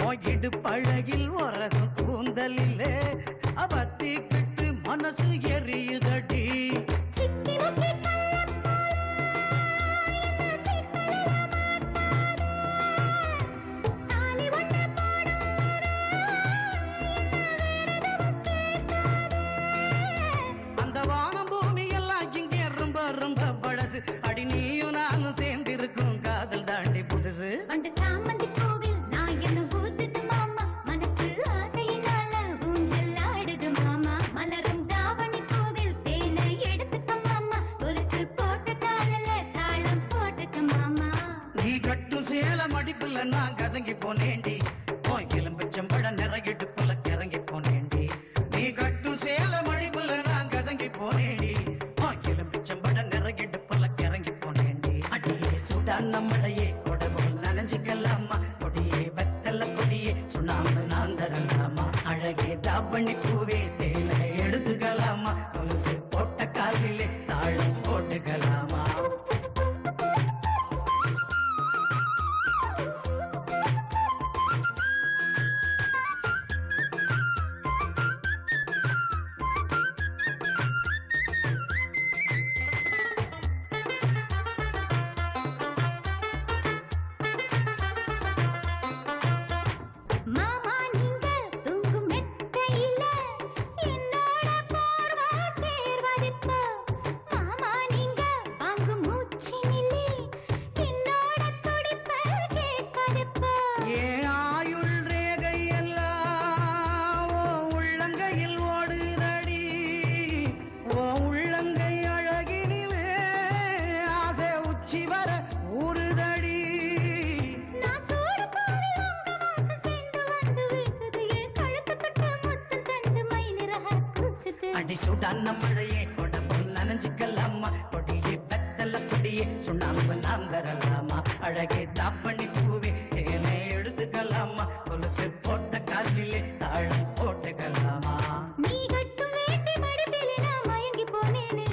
போயிடு பழகில் உரகும் கூந்தலிலே அவத்தி கிட்டு மனசு எரியுதடி
சிக்கி முக்கி தாலி ஒண்ணு
அந்த வானம் பூமி எல்லாம் இங்கே ரொம்ப ரொம்ப பழசு அடி நீயும் நானும் சேர்ந்திருக்கும் காதல் தாண்டி புதுசு
பண்டு சாமந்தி பூவில் நாயனம் ஊதுது மாமா மனசு ஆசையினால ஊஞ்சல் ஆடுது மாமா மலரும் தாவணி பூவில் தேனை எடுத்துக்க மாமா கொலுசு போட்டு காலில தாளம் போட்டுக்க மாமா
நீ கட்டும் சேல மடிப்புல நான் கதங்கி போனேண்டி ஓ எலும்பிச்சம்பட நிறையிடுப்புல கிறங்கி போனேண்டி நீ கட்டும் சேல மடிப்புல நான் கதங்கி போனேண்டி ஓ எலும்பிச்சம்பட நிறையிடுப்புல கிறங்கி போனேண்டி அடியே சுடான மழையே கொடபோல் நனைஞ்சிக்கலாமா கொடியே வெத்தல கொடியே சுண்ணாம்பு நான் தரலாமா அழகே தாப்பண்ணி பூவே தேனை எடுத்துக்கலாமா கொலுசு போட்ட காலிலே தாழம் போட்டுக்கலாமா
மாமா நீங்க தூங்கும் மெத்தையில
சுடான மழையே கொடம்பு நனைஞ்சுக்கலாமா கொடியே பெத்தல கொடியே சுண்ணாம்பு நாம் தரலாமா அழகே தாப்பண்ணி பூவே தேனே எடுத்துக்கலாமா கொலுசு போட்ட காலிலே தாழம் போட்டுக்கலாமா
நீ கட்டும் வேட்டி மடிப்பிலே நான் மயங்கி போனேனே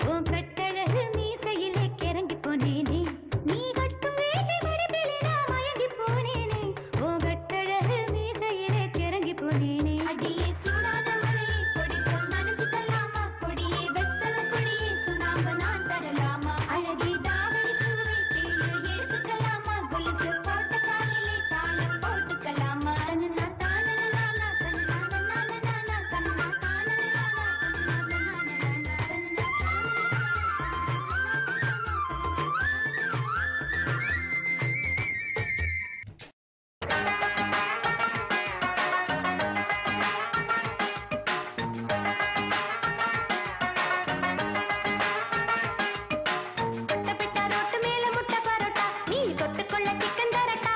உன் கட்டழகு மீசையிலே கிறங்கி போனேனே நீ கட்டும் வேட்டி மடிப்பிலே நான் மயங்கி போனேனே உன் கட்டழகு மீசையிலே கிறங்கி போனேனே அடியே சூடான மழையே கொடி போல் நனைஞ்சுக்கலாமா கொடியே வெத்தல கொடியே சுண்ணாம்பு நான் தரலாமா அழகே தாவணி பூவே தேனை எடுத்துக்கலாமா கொலுசு போட்ட காலிலே தாளம் போட்டுக்கலாமா தன்னனா தானனா தன்னனா நானா தன்னனா தானனா தொட்டபிட்ட ரோட்டு மேல முட்டை பரோட்டா நீ தொட்டுக்கொள்ள சிக்கன் தரட்டா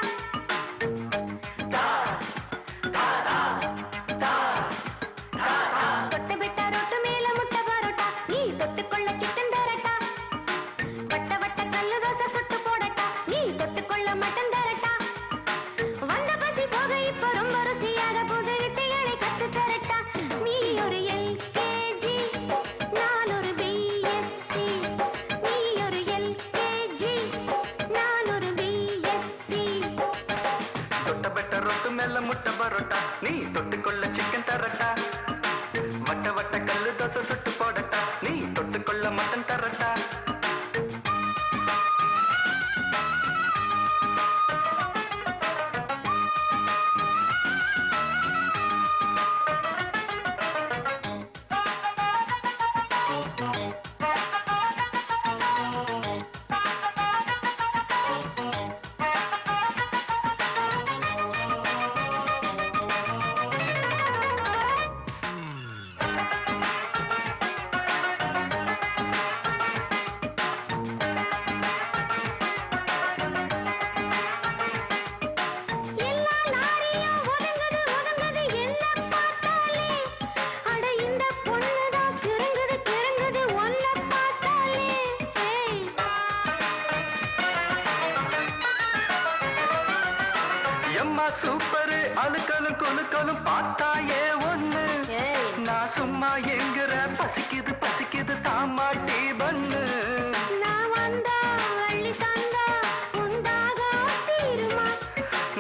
தொட்டபிட்ட ரோட்டு மேல முட்டை பரோட்டா நீ தொட்டுக்கொள்ள சிக்கன் தரட்டா வட்ட வட்ட கல்லு தோசை சுட்டு போடட்டா நீ தொட்டுக்கொள்ள மட்டன் தரட்டா வந்த பசி போக இப்ப ரொம்ப ருசியாக புது வித்தைகளை கத்து தரட்டா நீ ஒரு எல்கேஜி நான் ஒரு பிஎஸ்சி நீ ஒரு எல்கேஜி நான் ஒரு பிஎஸ்சி
தொட்டபெட்ட ரொட்டு மேல முட்டை பரோட்டா நீ தொட்டுக்கொள்ள சிக்கன் தரட்டா வட்ட வட்ட கல்லு தோசை சுட்டு போடட்டா நீ தொட்டுக்கொள்ள மட்டன் தரட்டா
எல்லா லாரியும் ஒதுங்குது ஒதுங்குது என்ன பார்த்தாலே அட இந்த பொண்ணுதான் கிறங்குது கிறங்குது ஒன்ன பார்த்தாலே
எம்மா சூப்பரு அழுக்கலும் குலுக்கலும் பார்த்தாயே ஒண்ணு நான் சும்மா எங்குற பசிக்குது பசிக்குது தாமாட்டி பண்ணு
நான் வந்தா அள்ளி தந்தா உண்டாக தீருமா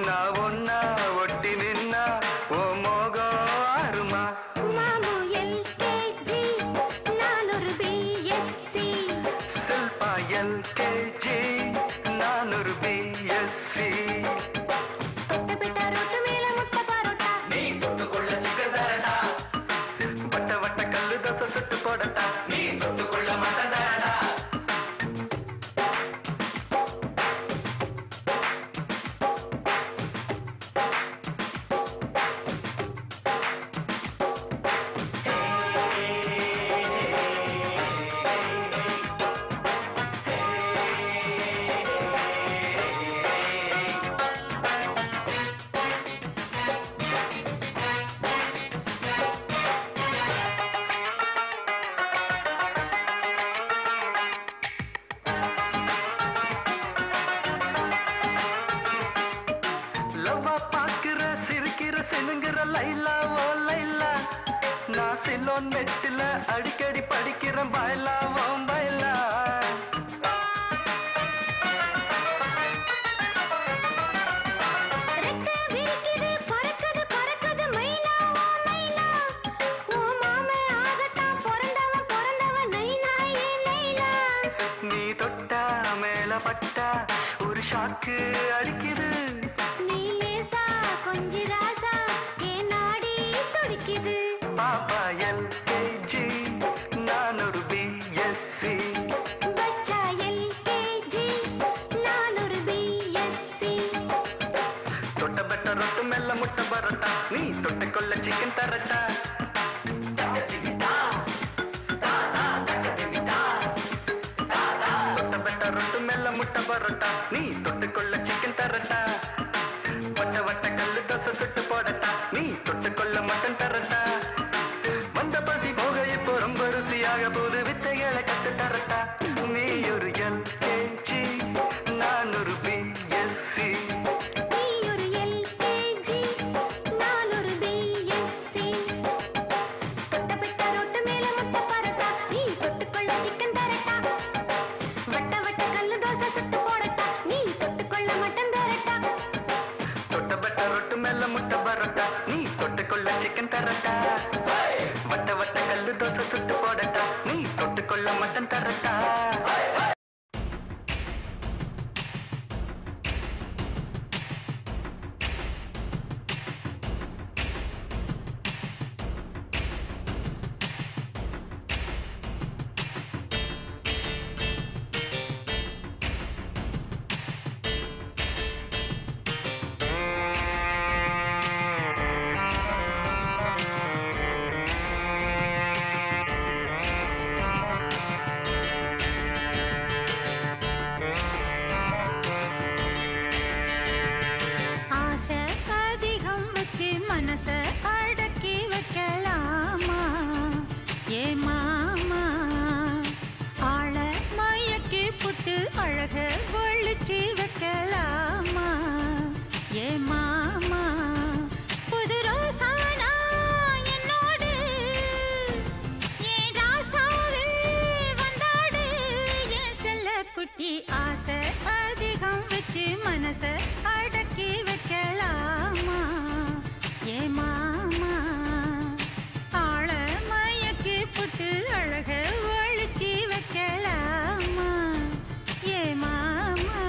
நான் ஒன்னா ஒட்டி நின்னா ஓ மோகம் ஆறுமா
மாமு எல்கேஜி நான் ஒரு பிஎஸ்சி
செல்பா எல்கேஜி நான் ஒரு பிஎஸ்சி
தொட்டபிட்ட ரோட்டு மேல முட்டை பரோட்டா
நீ தொட்டுக்கொள்ள சிக்கன் தரட்டா வட்ட வட்ட கல்லு தோசை சுட்டு போடட்டா நீ தொட்டுக்கொள்ள மட்டன் தரட்டா லவ்வா பாக்குற சிரிக்கிற சினுங்கிற லைலா ஓ லைலா நான் சிலோன் நெட்டில அடிக்கடி படிக்கிறேன் பாய்லா ஓ பாய்லா
ரெக்க விரிக்குது பறக்குது பறக்குது மைனா ஓ மைனா ஓ மாமே ஆகத்தான் பிறந்தவன் நைனா ஏ நைனா
நீ தொட்டா மேல பட்டா ஒரு ஷாக்கு அடிக்குது
நீ லேசா கொஞ்சி ராசா ஏ நாடி துடிக்குது
பாப்பா எல்கேஜி நான் ஒரு பிஎஸ்சி
பச்சா எல்கேஜி நான் ஒரு பிஎஸ்சி
தொட்டபெட்ட ரொட்டு மெல்ல முட்டை பரோட்டா நீ தொட்டுக்கொள்ள சிக்கன் தரட்டா தொட்டபெட்ட ரொட்டு மெல்ல முட்டை பரோட்டா நீ தொட்டுக்கொள்ள சிக்கன் தரட்டா வட்ட வட்ட கல்லு தோசை சுட்டு போடட்டா நீ தொட்டுக்கொள்ள மட்டன் தரட்டா வந்த பசி போக இப்போ
ஆசை அதிகம் வச்சு மனச அடக்கி வைக்கலாமா ஏ மாமா ஆள மயக்கி புட்டு அழக ஒழிச்சி வைக்கலாமா ஏ மாமா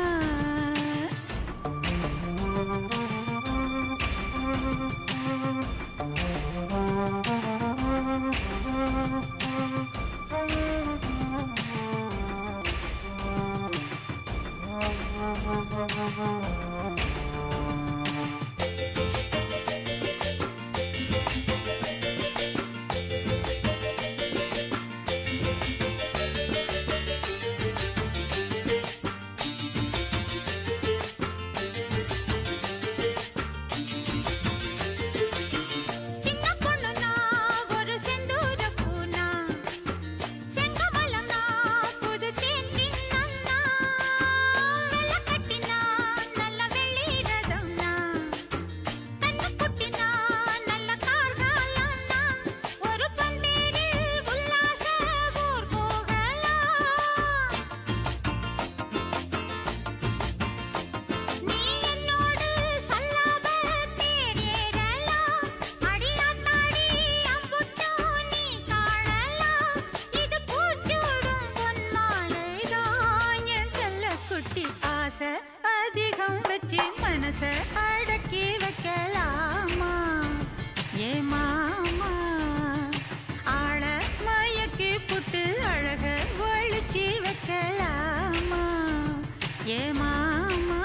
அதிகம் வச்சு மனச அடக்கி வைக்கலாமா ஏ மாமா ஆள மயக்கி புட்டு அழக ஒழிச்சி வைக்கலாமா ஏ மாமா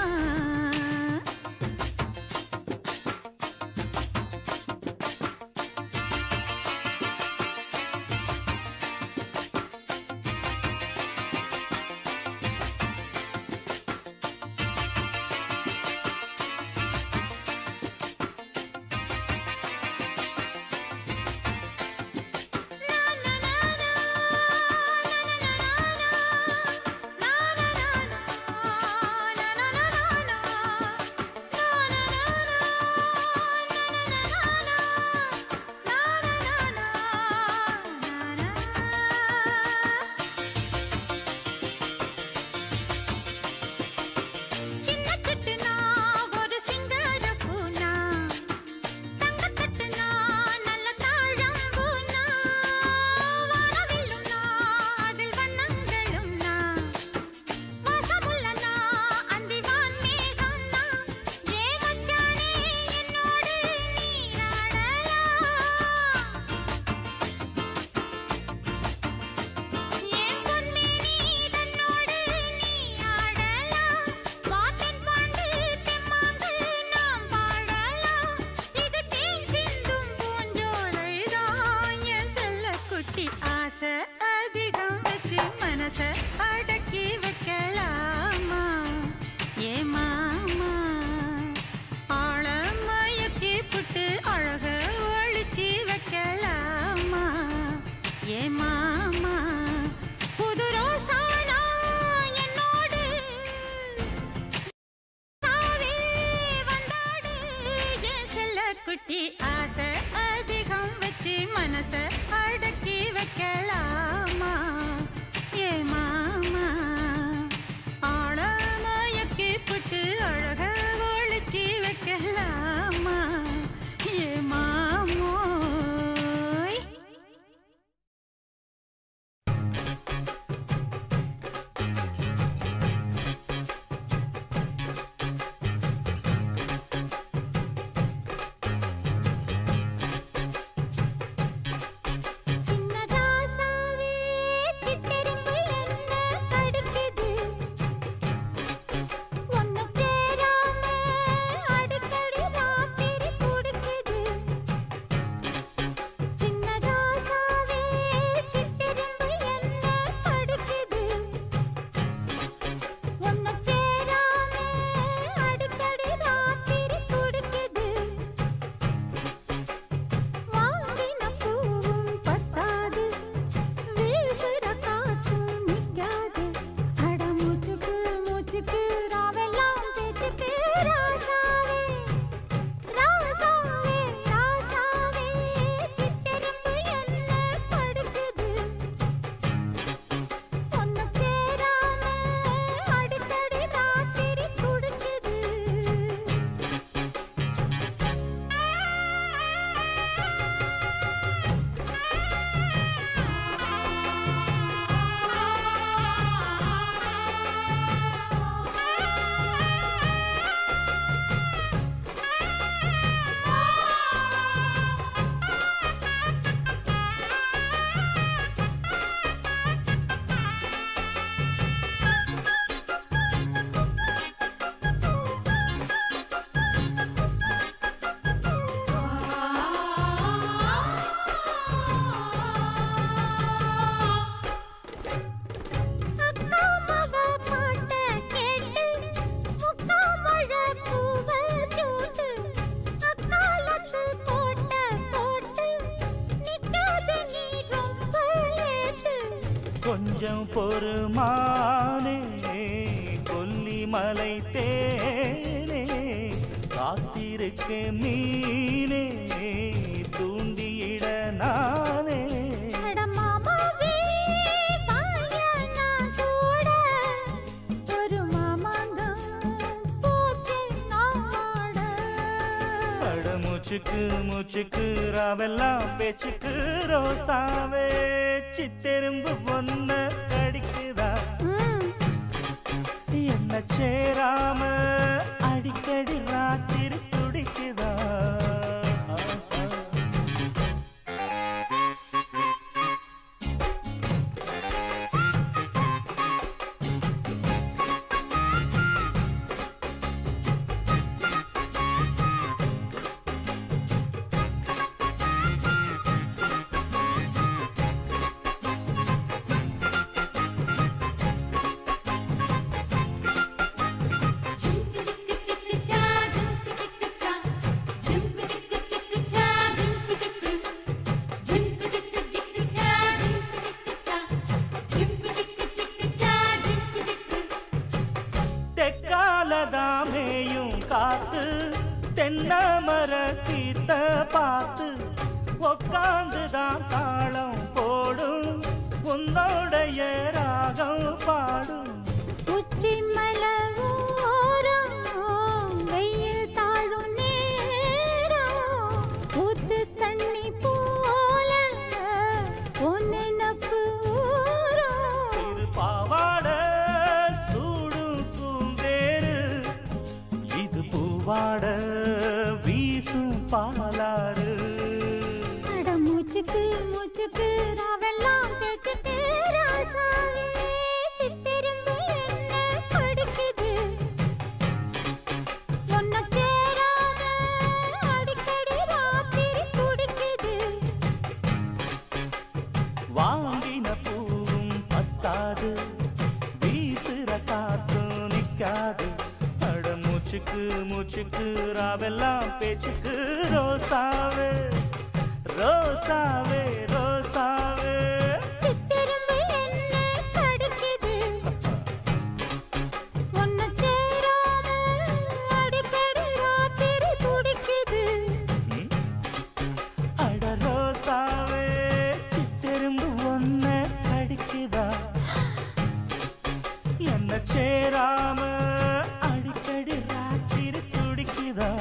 அதிகம் வச்சு மனச அடக்கி வைக்கலாமா ஏ மாமா ஆள மயக்கி புட்டு அழக ஒழிச்சி வைக்கலாமா ஏ மாமா புது ரோசானா என்னோடு சாவே வந்தாடு என் செல்ல குட்டி ஆசை அதிகம் வச்சு மனச அடக்கி வைக்கலாமா ஏ மாமா ஆள மயக்கி புட்டு அழக ஒழிச்சி வைக்கலாமா ஏ மாமோய் சின்னதாசாவே
கொஞ்சம் பொறுமானே கொல்லிமலை தேனே காத்திருக்க மீனே தூண்டியிட நானே மூச்சுக்கு மூச்சுக்கு ராவெல்லாம் பேச்சுக்கு ரோசாவே சித்தெரும்பு பொண்ண கடிக்குதா என்ன சேராம அடிக்கடி ராத்திரி துடிக்குதா தெக்காலதாமேயும் காத்து தென்னமர கீத்த பார்த்து உக்காந்துதான் தாளம் போடும் உன்னோடைய ராகம் பாடும்
உச்சி மலவோரம் வெயில் தாழும் நேரம் ஊத்து தண்ணி போல பொன்னெனப்பு
சிறு பாவாட சூடும் பூந்தேரு இது பூவாட வீசும் பாலாறு
அட மூச்சுக்கு மூச்சுக்கு ராவெல்லாம் பேச்சுக்கு ராசாவே சித்திரும்பு என்ன கடிக்குது ஒன்ன சேராம அடிக்கடி ராத்திரி குடிக்குது
வாங்கின பூவும் பத்தாது வீசுற காத்தும் நிக்காது அட மூச்சுக்கு மூச்சுக்கு ராவெல்லாம் பேச்சுக்கு ரோசாவே ரோசாவே ரோசாவே
சித்திரும்பு என்ன கடிக்குது ஒன்ன சேராம அடிக்கடி ராத்திரி குடிக்குது
அட ரோசாவே சித்தெரும்பு ஒன்ன கடிக்குதா என்ன சேராம அடிக்கடி ராத்திரி துடிக்குதா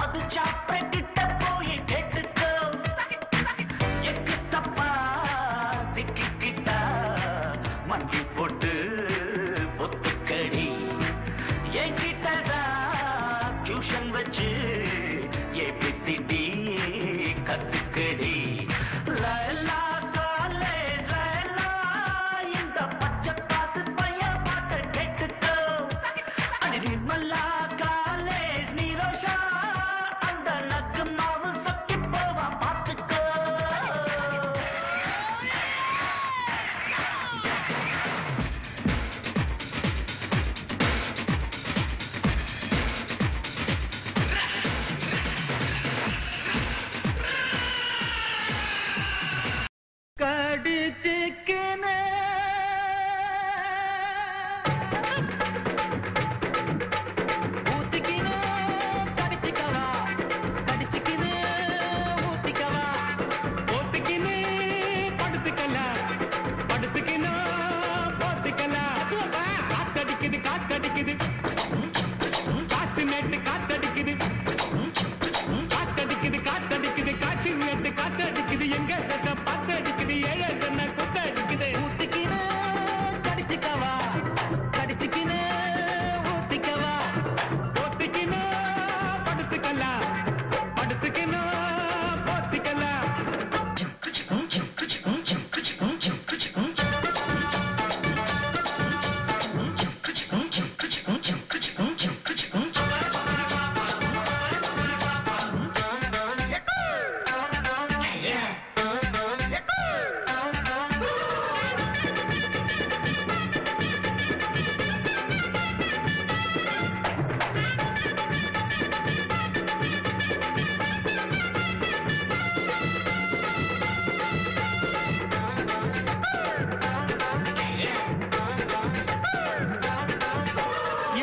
மது சாப்பிட கிட்ட போய் கேட்டுக்கோ எக்கு தப்பா சிக்கிக்கிட்டா மண்டி போட்டு பொத்துக்கடி என்கிட்டதான் டியூஷன் வச்சு ஏபிசிடி கத்துக்கடி லலா காலேஜ் லலா இந்த பச்சை பாத்து பையன் பாட்ட கேட்டுக்கோ அடி நிர்மலா காலேஜ் நிரோஷா அந்த நக்கு மாவு சொக்கி போவா பாத்துக்கோ
கடிச்சுக்கின ஊத்திக்கின கடிச்சுக்கவா கடிச்சுக்கின ஊத்திக்கவா ஊத்திக்கின படுத்துக்கல படுத்துக்கின போத்திக்கல காத்தடிக்குது காத்தடிக்குது காத்து நேட்டு காத்தடிக்குது காத்தடிக்குது காத்தடிக்குது காற்று நேட்டு காத்தடிக்குது எங்க பாத்தடிக்குது ஏழை சொன்ன குத்தடிக்குது ஊத்திக்கின கடிச்சுக்கவா கடிச்சுக்கின ஊத்திக்கவா ஊத்திக்கின படுத்துக்கல படுத்துக்கின போத்திக்கல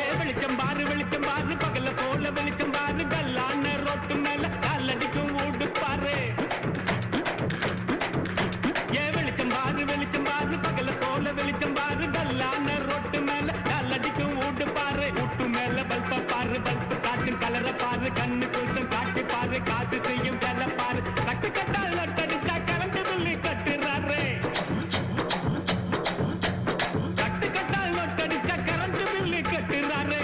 வெளிச்சம் பாரு பகல போல வெளிச்சம் பாரு கல்லான ரோட்டு மேல காலடிக்கும் ஊடு பாரு வெளிச்சம் பாரு பகல போல வெளிச்சம் பாரு கல்லான ரோட்டு மேல காலடிக்கும் ஊடு பாரு ஊட்டு மேல பல்ப பாரு பல்பு காற்றின் கலர பாரு கண்ணு கூட்டம் காட்சி பாரு காத்து செய்யும் வேலை பாரு கட்டு கட்டால் நட்டடிச்சா கரண்டு புள்ளி கட்டுறாரு கட்டு கட்டால் நட்டடிச்சா கரண்டு புள்ளி கட்டுறாரு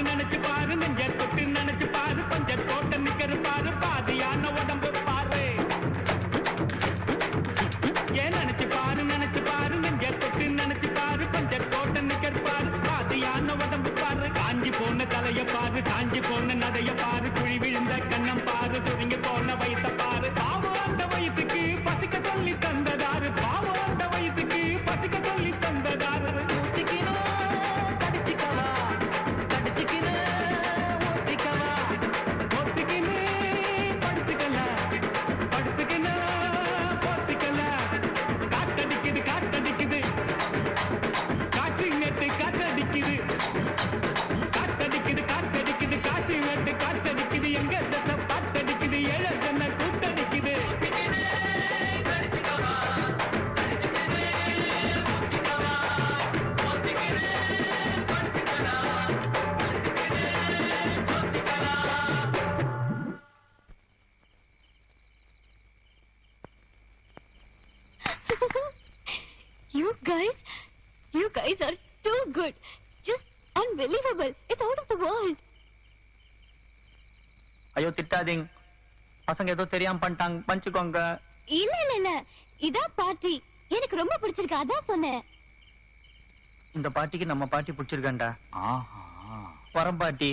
நினைச்சு பாரு நெஞ்ச தொட்டு நினைச்சு பாரு பஞ்ச தோட்ட நிக்கிற பாரு பாதியான உடம்பு பாரு ஏன் நினைச்சு பாரு நெஞ்ச தொட்டு நினைச்சு பாரு பஞ்ச தோட்ட நிக்கிற பாரு பாதியான உடம்பு பாரு காஞ்சி போன தலைய பாரு காஞ்சி போன நடைய பாரு குழி விழுந்த கண்ணம் பாரு துருங்கி போன வயச பாரு பாவம் அந்த வயசுக்கு பசிக்க சொல்லி தந்ததாரு பாவம் அந்த வயசுக்கு பசிக்க சொல்லி தந்ததாரு
You guys are too good. Just unbelievable. It's out of the world.
ஐயோ திட்டாதீங்க, பசங்க ஏதோ தெரியாம பண்ணிட்டாங்க, மன்னிச்சுக்கோங்க.
இல்ல இல்ல இல்ல, இதான் பார்ட்டி. எனக்கு ரொம்ப பிடிச்சிருக்கு, அதான் சொன்னேன்.
இந்த பாட்டிக்கு நம்ம பாட்டி பிடிச்சிருக்காண்டா. வரம் பாட்டி.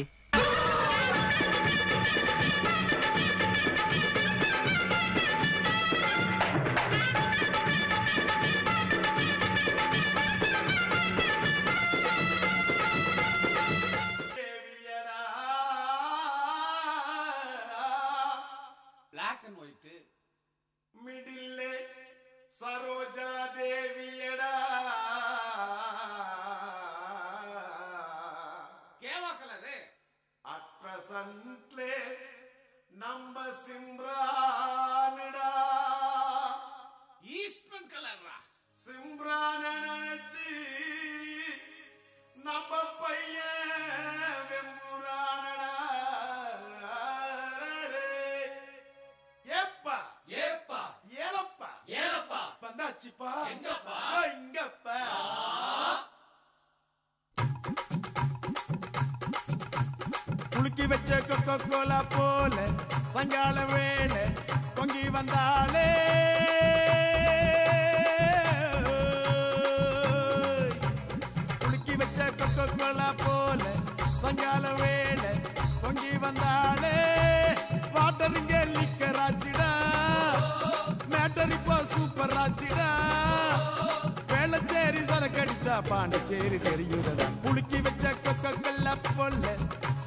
Black and white. Middle Saroja Deviyada. Keva color? At present, number Simranada. Eastman color. Simrananaji. Number Paya Vempuranada. வந்தாச்சுப்பா எங்கப்பா இங்கப்பா குலுக்கி வச்ச கொக்கோ கோலா போல சங்கால வேளை பொங்கி வந்தாலே குலுக்கி வச்ச கொக்கோ கோலா போல சங்கால வேளை பொங்கி வந்தாலே வாட்டருங்க லிக்கராச்சிடா மேட்டரிப்போ சூப்பர் ஆச்சிடா வேளச்சேரி சரக்கடிச்சா பாண்டிச்சேரி தெரியுதடா குலுக்கி வச்ச கொக்கல்ல பொல்ல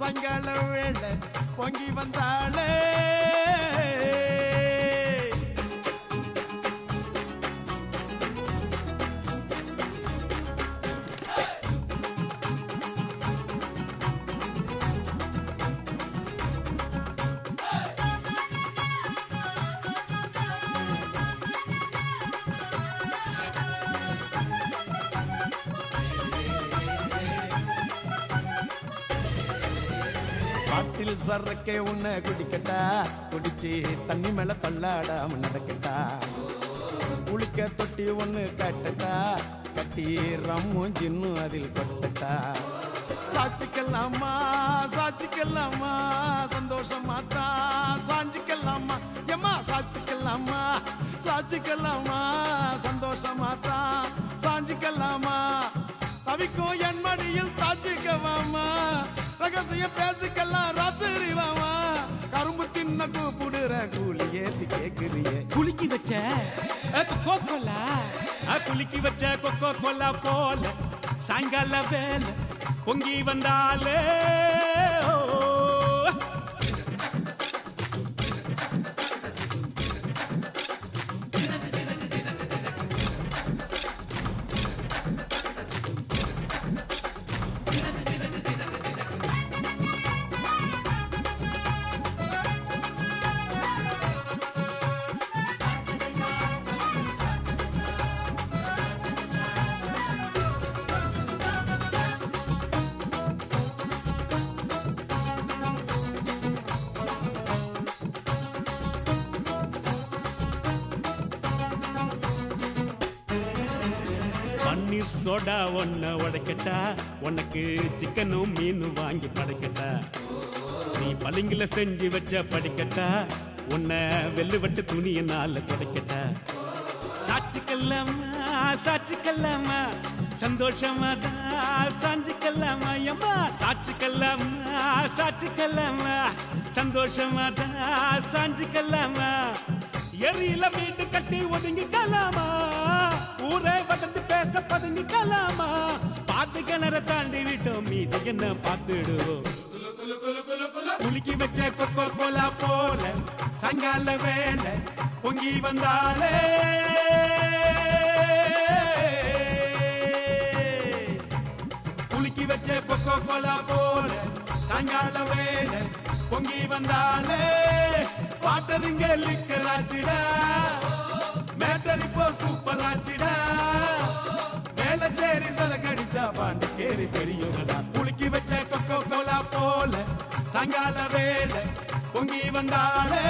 சங்கால வேளை பொங்கி வந்தாளே பாட்டில் சரக்கே உன்னை குடிக்கட்டா குடிச்சு தண்ணி மேல தள்ளாடாம நடக்கட்டா குளிக்க தொட்டி ஒண்ணு கட்டட்டா கட்டி ரம்மும் ஜின்னும் அதில் கொட்டட்டா சாச்சிக்கலாமா சாச்சிக்கலாமா சந்தோஷமா தான் சாஞ்சிக்கலாமா எம்மா சாச்சிக்கலாமா சாச்சிக்கலாமா சந்தோஷமா தான் சாஞ்சிக்கலாமா தவிக்கும் என் மடியில் தாச்சிக்கவாமா ரகசிய பேசிக்கலாம் ராத்திரி வாமா கரும்பு தின்ன கூப்பிடுற கூலி ஏத்தி கேக்குறிய
குலுக்கி வச்ச கொக்கோ கோலா குலுக்கி வச்ச கொக்கோ கோலா போல சாயங்கால வேலை பொங்கி வந்தாலே சோடா ஒன்ன உடைக்கட்டா உனக்கு சிக்கனும் மீனும் வாங்கி படைக்கட்டா நீ பளிங்குல செஞ்சு வச்ச படிக்கட்டா உன்னை வெள்ளுவட்டு துணியனால துடைக்கட்டா சாட்சிக்கல்லாமா சாட்சிக்கல்லாமா சந்தோஷமா தான் சாஞ்சிக்கல்லாமா எம்மா சாட்சிக்கல்லாமா சாட்சிக்கல்லாமா சந்தோஷமா தான் சாஞ்சிக்கல்லாமா எரியில வீட்டு கட்டி ஒதுங்கிக்கலாமா ஊரை வளர்ந்து பேச பதுங்கிக்கலாமா பாட்டு கிணற தாண்டி விட்டோம் மீது என்ன பார்த்துடுவோம் குலுக்கி வச்ச கொக்கோ கோலா போல சங்கால வேலை பொங்கி வந்தாலே குலுக்கி வச்ச கொக்கோ கோலா போல சங்கால வேலை பொங்கி வந்தாலே வாட்டருங்க லிக்கராச்சிடா மேட்டரிப்போ சூப்பர் ஆச்சிடா வேளச்சேரி சரக்கடிச்சா பாண்டிச்சேரி தெரியுதடா குலுக்கி வச்ச கொக்கோ கோலா போல சங்கால வேலை பொங்கி வந்தாலே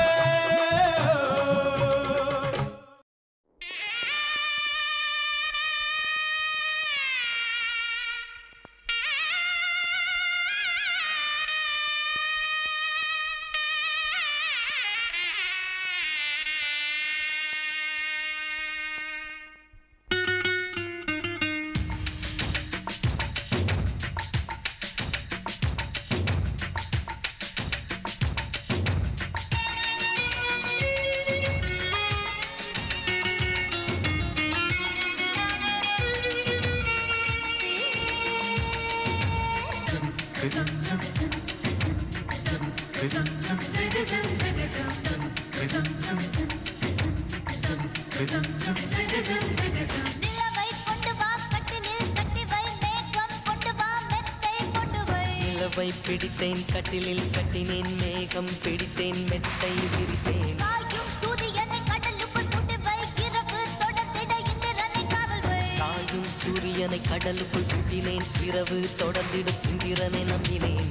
நிலவை கொண்டு வா கட்டிலில் கட்டி வை மேகம் கொண்டு வா மெத்தை கொண்டு வை
நிலவை பிடித்தேன் கட்டிலில் கட்டினேன் மேகம் பிடித்தேன் மெத்தை விரித்தேன்
காயும் சூரியனை கடலுக்குள் சுட்டு வை இரவு தொடர்ந்திட இந்திரனை காவல் வை
சாயும் சூரியனை கடலுக்குள் சுட்டினேன் இரவு தொடர்ந்திடும் இந்திரனை நம்பினேன்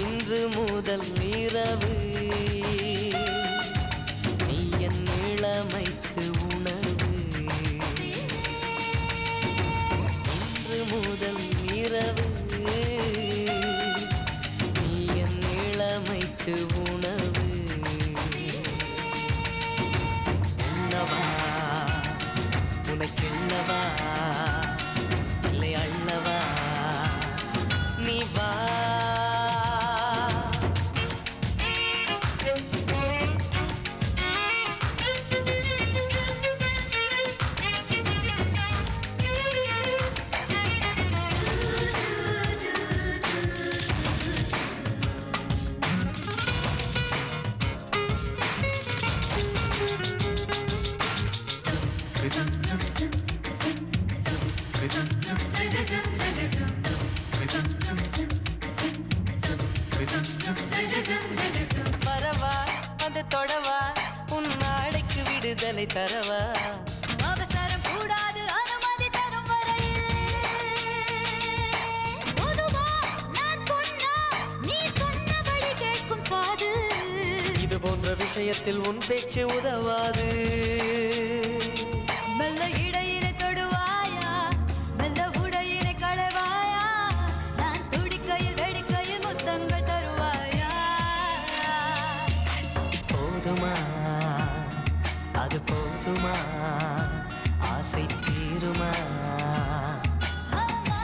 இன்று முதல் இரவு நீ என் இளமைக்கு உணவு இன்று முதல் இரவு நீ என் இளமைக்கு உணவு உண்ணவா உனக்கென்னவா இல்லை அள்ளவா நீ வா வரவா வந்து தொடவா உன் நாளைக்கு விடுதலை தரவா
அவசரம் கூடாது அனுமதி தரும் வரையில் பொதுவா நான் சொன்னா நீ சொன்னபடி கேட்கும் காது
இது போன்ற விஷயத்தில் உன் பேச்சு உதவாது
மெல்ல இடையினை தொடுவாயா மெல்ல உடையினை களைவாயா நான் துடிக்கையில் வெடிக்கையில் முத்தங்கள் தருவாயா
போதுமா அது போதுமா ஆசை தீருமா அம்மா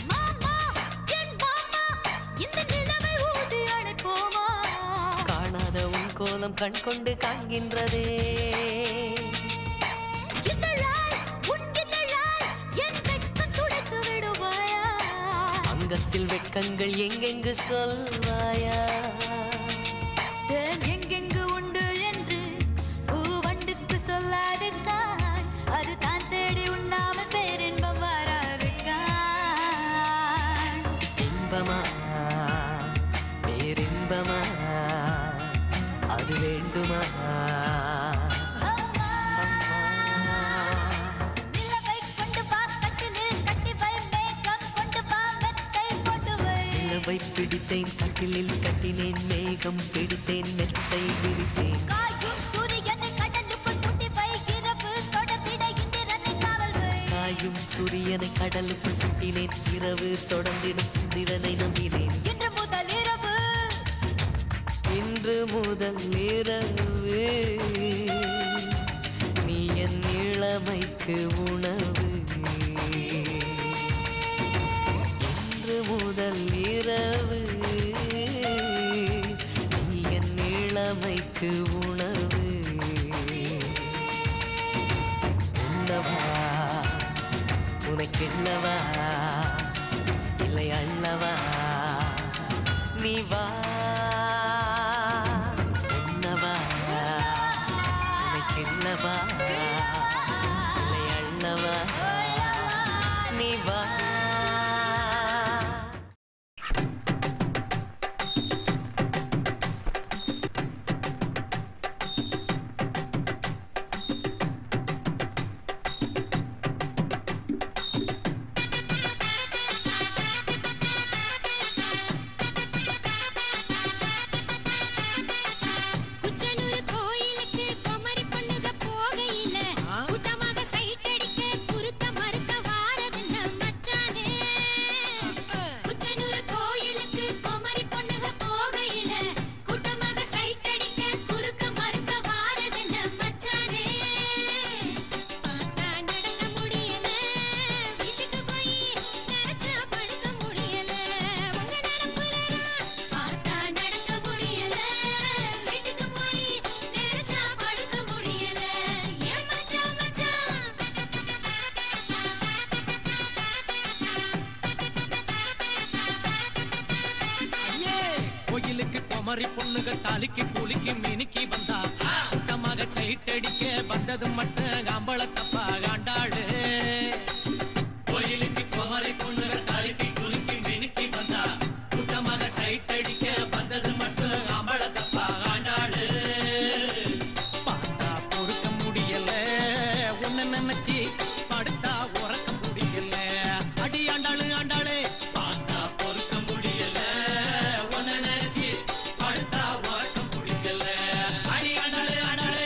மாமா என் மாமா இந்த நிலவை ஊதி அணைப்போமா
காணாத உன் கோலம் கண் கொண்டு காண்கின்றதே
இதழால் உன் இதழால் என் வெட்கம் துடைத்து விடுவாயா
அங்கத்தில் வெட்கங்கள் எங்கெங்கு சொல்வாயா
தேன் எங்கெங்கு உண்டு என்று பூவண்டுக்கு சொல்லாதிருந்தான் அது தான் தேடி உண்ணாமல் பேரின்பம் வராதுக்கான்
இன்பமா பேரின்பமா அது வேண்டுமா
நிலவை கொண்டு வா கட்டிலில் கட்டி வை மேகம் கொண்டு வா மெத்தை கொண்டு வை
நிலவை பிடித்தேன் கட்டிலில் கட்டினேன் மேகம் பிடித்தேன் மெத்தை விரித்தேன்
காயும் சூரியனை கடலுக்குள் சுட்டி வை இரவு தொடர்ந்திட இந்திரனை காவல் வை
சாயும் சூரியனை கடலுக்குள் சுட்டினேன் இரவு தொடர்ந்திடும் இந்திரனை நம்பினேன்
இன்று முதல் இரவு
இன்று முதல் இரவு நீ என் இளமைக்கு உணவு இன்று முதல் இரவு நீ என் இளமைக்கு உணவு உண்ணவா உனக்கென்னவா இல்லை அள்ளவா நீ வா உண்ணவா உனக்கென்னவா இல்லை அள்ளவா நீ வா
குமரி பொண்ணுக தாலிக்கு கூலிக்கு மினிக்கி வந்தா கூட்டமாக சைட்டடிக்க வந்தது மட்டும் அம்பள தப்பா காண்டாடு கோயிலுக்கு குமரி பொண்ணுக தாலிக்கு கூலிக்கு மினிக்கி வந்தா கூட்டமாக சைட்டடிக்க வந்தது மட்டும் அம்பள தப்பா காண்டாடு பார்த்தா பொறுக்க முடியல உன்னை நினைச்சு படுத்தா உறக்க முடியல அடி ஆண்டாளு ஆண்டாளே பார்த்தா பொறுக்க முடியல உன்னை நினைச்சு படுத்தா உறக்க முடியல அடி ஆண்டாளு ஆண்டாளே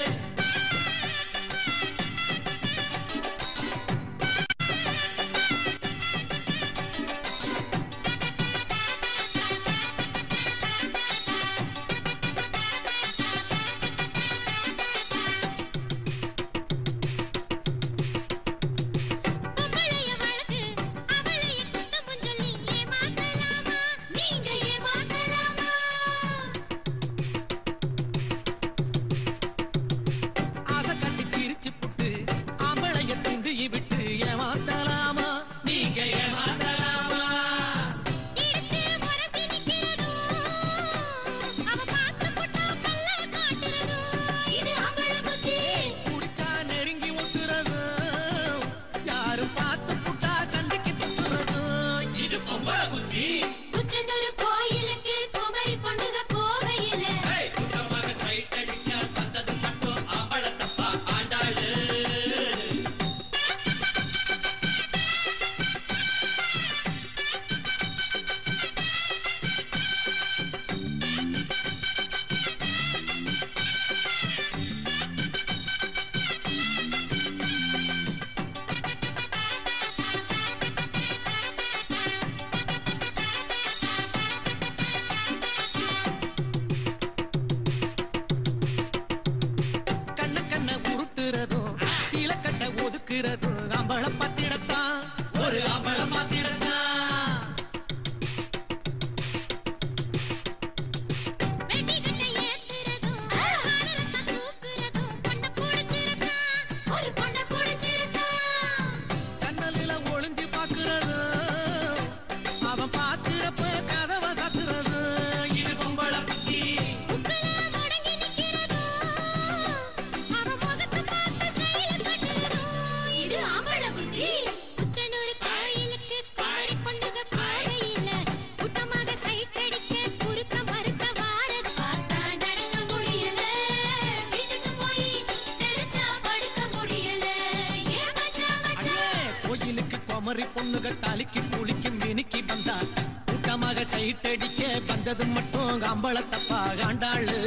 ஆசை கட்டி சிரிச்சு புட்டு ஆம்பளைய துண்டியை விட்டு ஏமாத்தலாமா நீங்க ஏமாத்தலாமா புடிச்சா நெருங்கி ஒட்டுறது யாரும் பார்த்து புட்டா சண்டைக்கு தொட்டுறது இது பொம்பளை புத்தி
கோயிலுக்கு குமரி பொண்ணுக போகையில
கூட்டமாக சைட் அடிக்க வந்தது மட்டும் ஆம்பள தப்பா ஆண்டாளு கண்ண கண்ண உருட்டுறதும் சீலக்கட்டை ஒதுக்குறதும் அம்பள பத்திடத்தான் ஒரு அம்பள பத்திடத்தான் கண்ணலில ஒளிஞ்சு பாக்குறது அவன் பாக்குறப்ப கதவை சாத்துறது இது பொம்பள புத்தி
இது ஆம்பள புத்தி உச்சனூர் கோயிலுக்கு குமரி பொண்ணுக போகையில கூட்டமாக சைட் அடிக்க குறுக்க மறுக்க வாரது பார்த்தா நடக்க முடியல வீட்டுக்கு போய் நினைச்சா படுக்க முடியல ஏன் மச்சான் மச்சான்
கோயிலுக்கு குமரி பொண்ணுக தாலிக்கு குளிக்கு மினிக்கி வந்தா கூட்டமாக சைட்டடிக்க வந்தது மட்டும் அம்பள தப்பா காண்டாளு